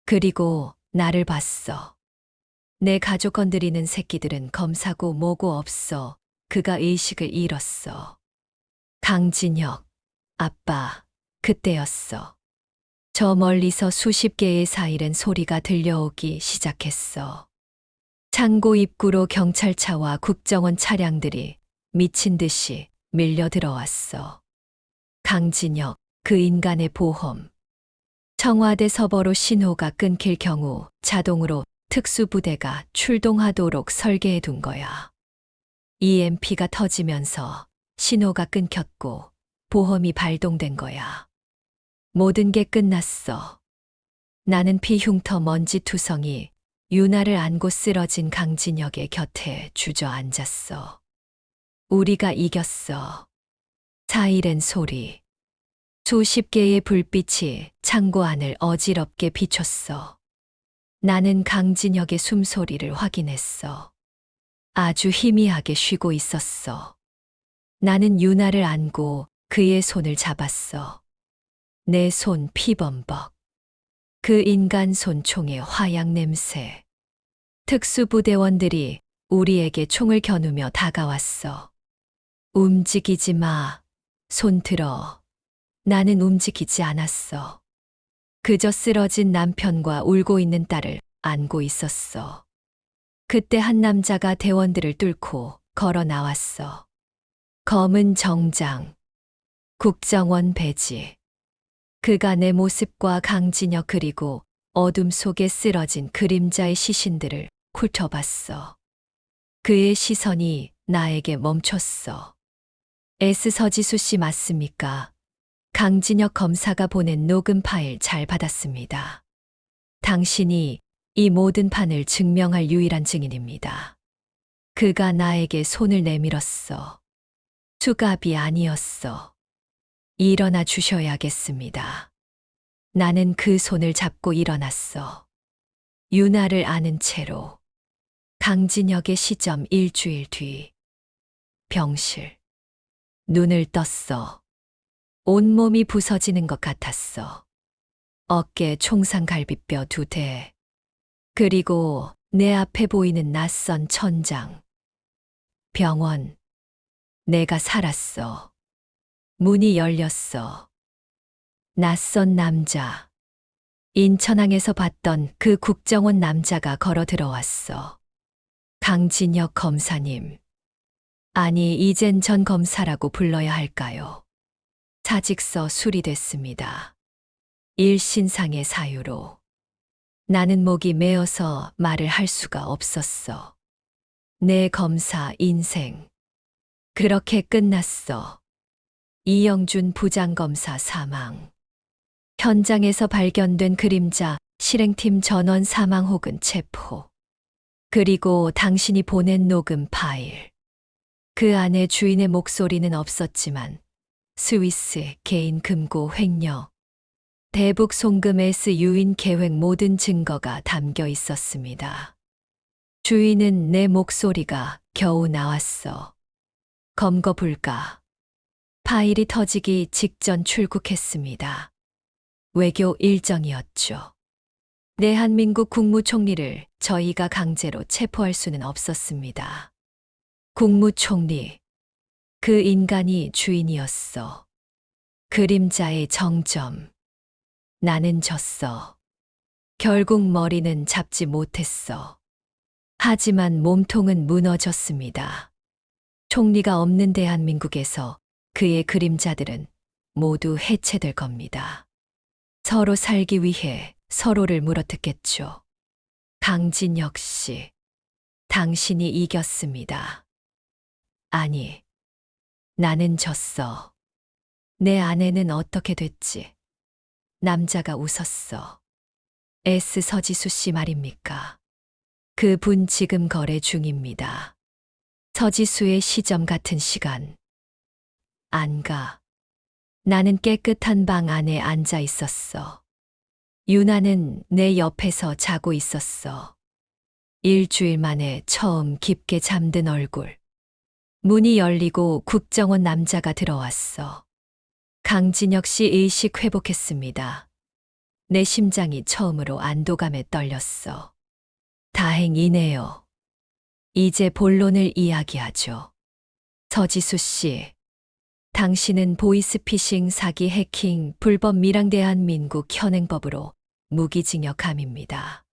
그리고 나를 봤어. 내 가족 건드리는 새끼들은 검사고 뭐고 없어. 그가 의식을 잃었어. 강진혁, 아빠, 그때였어. 저 멀리서 수십 개의 사이렌 소리가 들려오기 시작했어. 창고 입구로 경찰차와 국정원 차량들이 미친 듯이 밀려 들어왔어. 강진혁, 그 인간의 보험. 청와대 서버로 신호가 끊길 경우 자동으로 특수부대가 출동하도록 설계해 둔 거야. EMP가 터지면서 신호가 끊겼고 보험이 발동된 거야. 모든 게 끝났어. 나는 피 흉터 먼지투성이 유나를 안고 쓰러진 강진혁의 곁에 주저앉았어. 우리가 이겼어. 사이렌 소리. 수십 개의 불빛이 창고 안을 어지럽게 비췄어. 나는 강진혁의 숨소리를 확인했어. 아주 희미하게 쉬고 있었어. 나는 유나를 안고 그의 손을 잡았어. 내 손 피범벅. 그 인간 손총의 화약 냄새. 특수부대원들이 우리에게 총을 겨누며 다가왔어. 움직이지 마. 손 들어. 나는 움직이지 않았어. 그저 쓰러진 남편과 울고 있는 딸을 안고 있었어. 그때 한 남자가 대원들을 뚫고 걸어 나왔어. 검은 정장, 국정원 배지. 그가 내 모습과 강진혁 그리고 어둠 속에 쓰러진 그림자의 시신들을 훑어봤어. 그의 시선이 나에게 멈췄어. 서지수 씨 맞습니까? 강진혁 검사가 보낸 녹음 파일 잘 받았습니다. 당신이 이 모든 판을 증명할 유일한 증인입니다. 그가 나에게 손을 내밀었어. 수갑이 아니었어. 일어나 주셔야겠습니다. 나는 그 손을 잡고 일어났어. 유나를 아는 채로. 강진혁의 시점 일주일 뒤. 병실. 눈을 떴어. 온몸이 부서지는 것 같았어. 어깨 총상갈비뼈 2대. 그리고 내 앞에 보이는 낯선 천장. 병원. 내가 살았어. 문이 열렸어. 낯선 남자. 인천항에서 봤던 그 국정원 남자가 걸어 들어왔어. 강진혁 검사님. 아니, 이젠 전 검사라고 불러야 할까요? 사직서 수리됐습니다. 일신상의 사유로. 나는 목이 메어서 말을 할 수가 없었어. 내 검사 인생. 그렇게 끝났어. 이영준 부장검사 사망. 현장에서 발견된 그림자 실행팀 전원 사망 혹은 체포. 그리고 당신이 보낸 녹음 파일. 그 안에 주인의 목소리는 없었지만 스위스 개인 금고 횡령, 대북 송금 S 유인 계획 모든 증거가 담겨 있었습니다. 주인은 내 목소리가 겨우 나왔어. 검거 불가. 파일이 터지기 직전 출국했습니다. 외교 일정이었죠. 대한민국 국무총리를 저희가 강제로 체포할 수는 없었습니다. 국무총리. 그 인간이 주인이었어. 그림자의 정점. 나는 졌어. 결국 머리는 잡지 못했어. 하지만 몸통은 무너졌습니다. 총리가 없는 대한민국에서 그의 그림자들은 모두 해체될 겁니다. 서로 살기 위해 서로를 물어뜯겠죠. 강진혁 씨, 당신이 이겼습니다. 아니, 나는 졌어. 내 아내는 어떻게 됐지? 남자가 웃었어. 서지수 씨 말입니까? 그분 지금 거래 중입니다. 서지수의 시점 같은 시간. 안 가. 나는 깨끗한 방 안에 앉아 있었어. 유나는 내 옆에서 자고 있었어. 일주일 만에 처음 깊게 잠든 얼굴. 문이 열리고 국정원 남자가 들어왔어. 강진혁 씨 의식 회복했습니다. 내 심장이 처음으로 안도감에 떨렸어. 다행이네요. 이제 본론을 이야기하죠. 서지수 씨, 당신은 보이스피싱 사기 해킹 불법 밀항 대한민국 현행법으로 무기징역함입니다.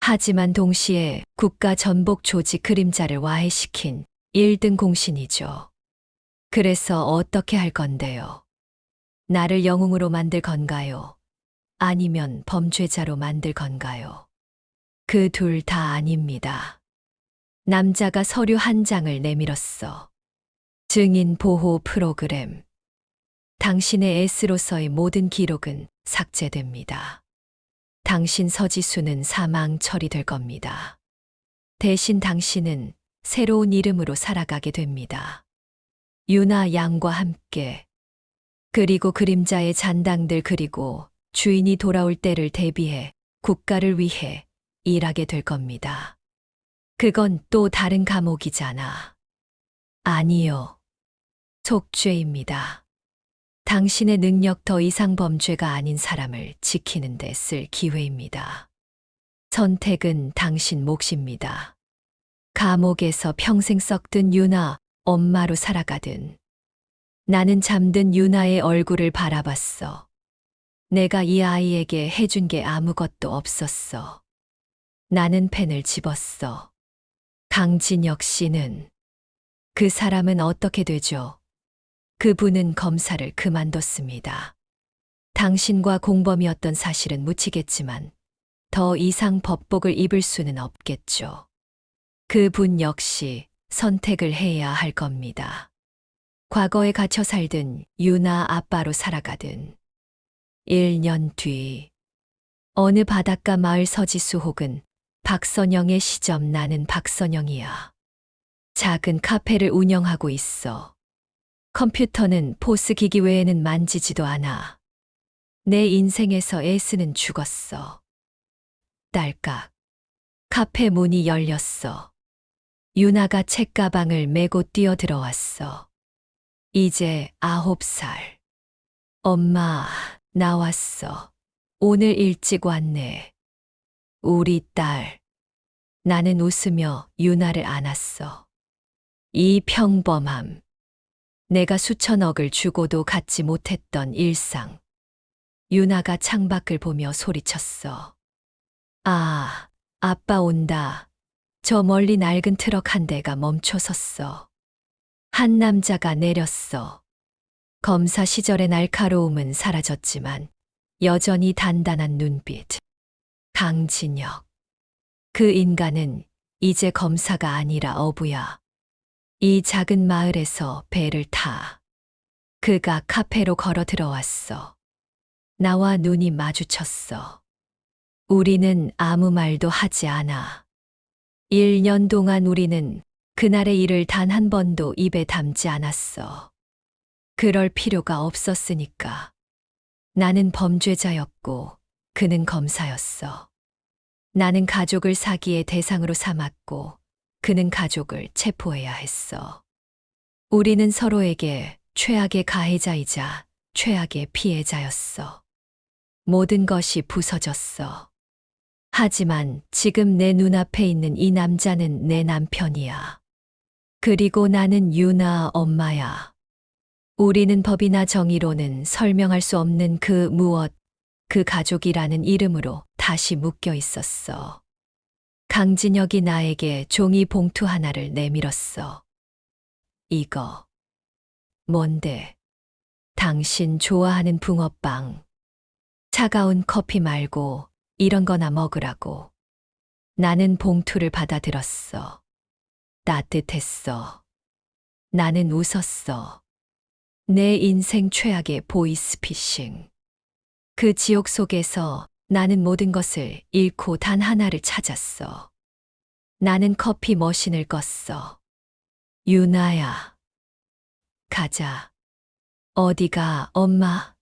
하지만 동시에 국가 전복 조직 그림자를 와해시킨 1등 공신이죠. 그래서 어떻게 할 건데요? 나를 영웅으로 만들 건가요? 아니면 범죄자로 만들 건가요? 그 둘 다 아닙니다. 남자가 서류 한 장을 내밀었어. 증인 보호 프로그램. 당신의 S로서의 모든 기록은 삭제됩니다. 당신 서지수는 사망 처리될 겁니다. 대신 당신은 새로운 이름으로 살아가게 됩니다. 유나 양과 함께. 그리고 그림자의 잔당들 그리고 주인이 돌아올 때를 대비해 국가를 위해 일하게 될 겁니다. 그건 또 다른 감옥이잖아. 아니요. 속죄입니다. 당신의 능력 더 이상 범죄가 아닌 사람을 지키는 데 쓸 기회입니다. 선택은 당신 몫입니다. 감옥에서 평생 썩든 유나, 엄마로 살아가든. 나는 잠든 유나의 얼굴을 바라봤어. 내가 이 아이에게 해준 게 아무것도 없었어. 나는 펜을 집었어. 강진혁 씨는, 그 사람은 어떻게 되죠? 그분은 검사를 그만뒀습니다. 당신과 공범이었던 사실은 묻히겠지만 더 이상 법복을 입을 수는 없겠죠. 그분 역시 선택을 해야 할 겁니다. 과거에 갇혀 살든 유나 아빠로 살아가든. 1년 뒤 어느 바닷가 마을 서지수 혹은 박선영의 시점. 나는 박선영이야. 작은 카페를 운영하고 있어. 컴퓨터는 포스 기기 외에는 만지지도 않아. 내 인생에서 에스는 죽었어. 딸깍. 카페 문이 열렸어. 유나가 책가방을 메고 뛰어들어왔어. 이제 9살. 엄마, 나왔어. 오늘 일찍 왔네. 우리 딸. 나는 웃으며 유나를 안았어. 이 평범함. 내가 수천억을 주고도 갖지 못했던 일상. 유나가 창밖을 보며 소리쳤어. 아, 아빠 온다. 저 멀리 낡은 트럭 한 대가 멈춰 섰어. 한 남자가 내렸어. 검사 시절의 날카로움은 사라졌지만 여전히 단단한 눈빛. 강진혁. 그 인간은 이제 검사가 아니라 어부야. 이 작은 마을에서 배를 타. 그가 카페로 걸어 들어왔어. 나와 눈이 마주쳤어. 우리는 아무 말도 하지 않아. 1년 동안 우리는 그날의 일을 단 한 번도 입에 담지 않았어. 그럴 필요가 없었으니까. 나는 범죄자였고 그는 검사였어. 나는 가족을 사기의 대상으로 삼았고 그는 가족을 체포해야 했어. 우리는 서로에게 최악의 가해자이자 최악의 피해자였어. 모든 것이 부서졌어. 하지만 지금 내 눈앞에 있는 이 남자는 내 남편이야. 그리고 나는 유나 엄마야. 우리는 법이나 정의로는 설명할 수 없는 그 무엇, 그 가족이라는 이름으로 다시 묶여 있었어. 강진혁이 나에게 종이 봉투 하나를 내밀었어. 이거. 뭔데? 당신 좋아하는 붕어빵. 차가운 커피 말고 이런 거나 먹으라고. 나는 봉투를 받아들었어. 따뜻했어. 나는 웃었어. 내 인생 최악의 보이스피싱. 그 지옥 속에서 나는 모든 것을 잃고 단 하나를 찾았어. 나는 커피 머신을 껐어. 유나야. 가자. 어디가, 엄마?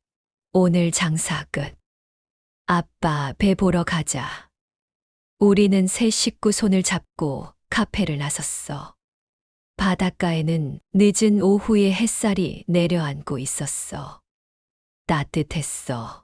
오늘 장사 끝. 아빠 배 보러 가자. 우리는 세 식구 손을 잡고 카페를 나섰어. 바닷가에는 늦은 오후의 햇살이 내려앉고 있었어. 따뜻했어.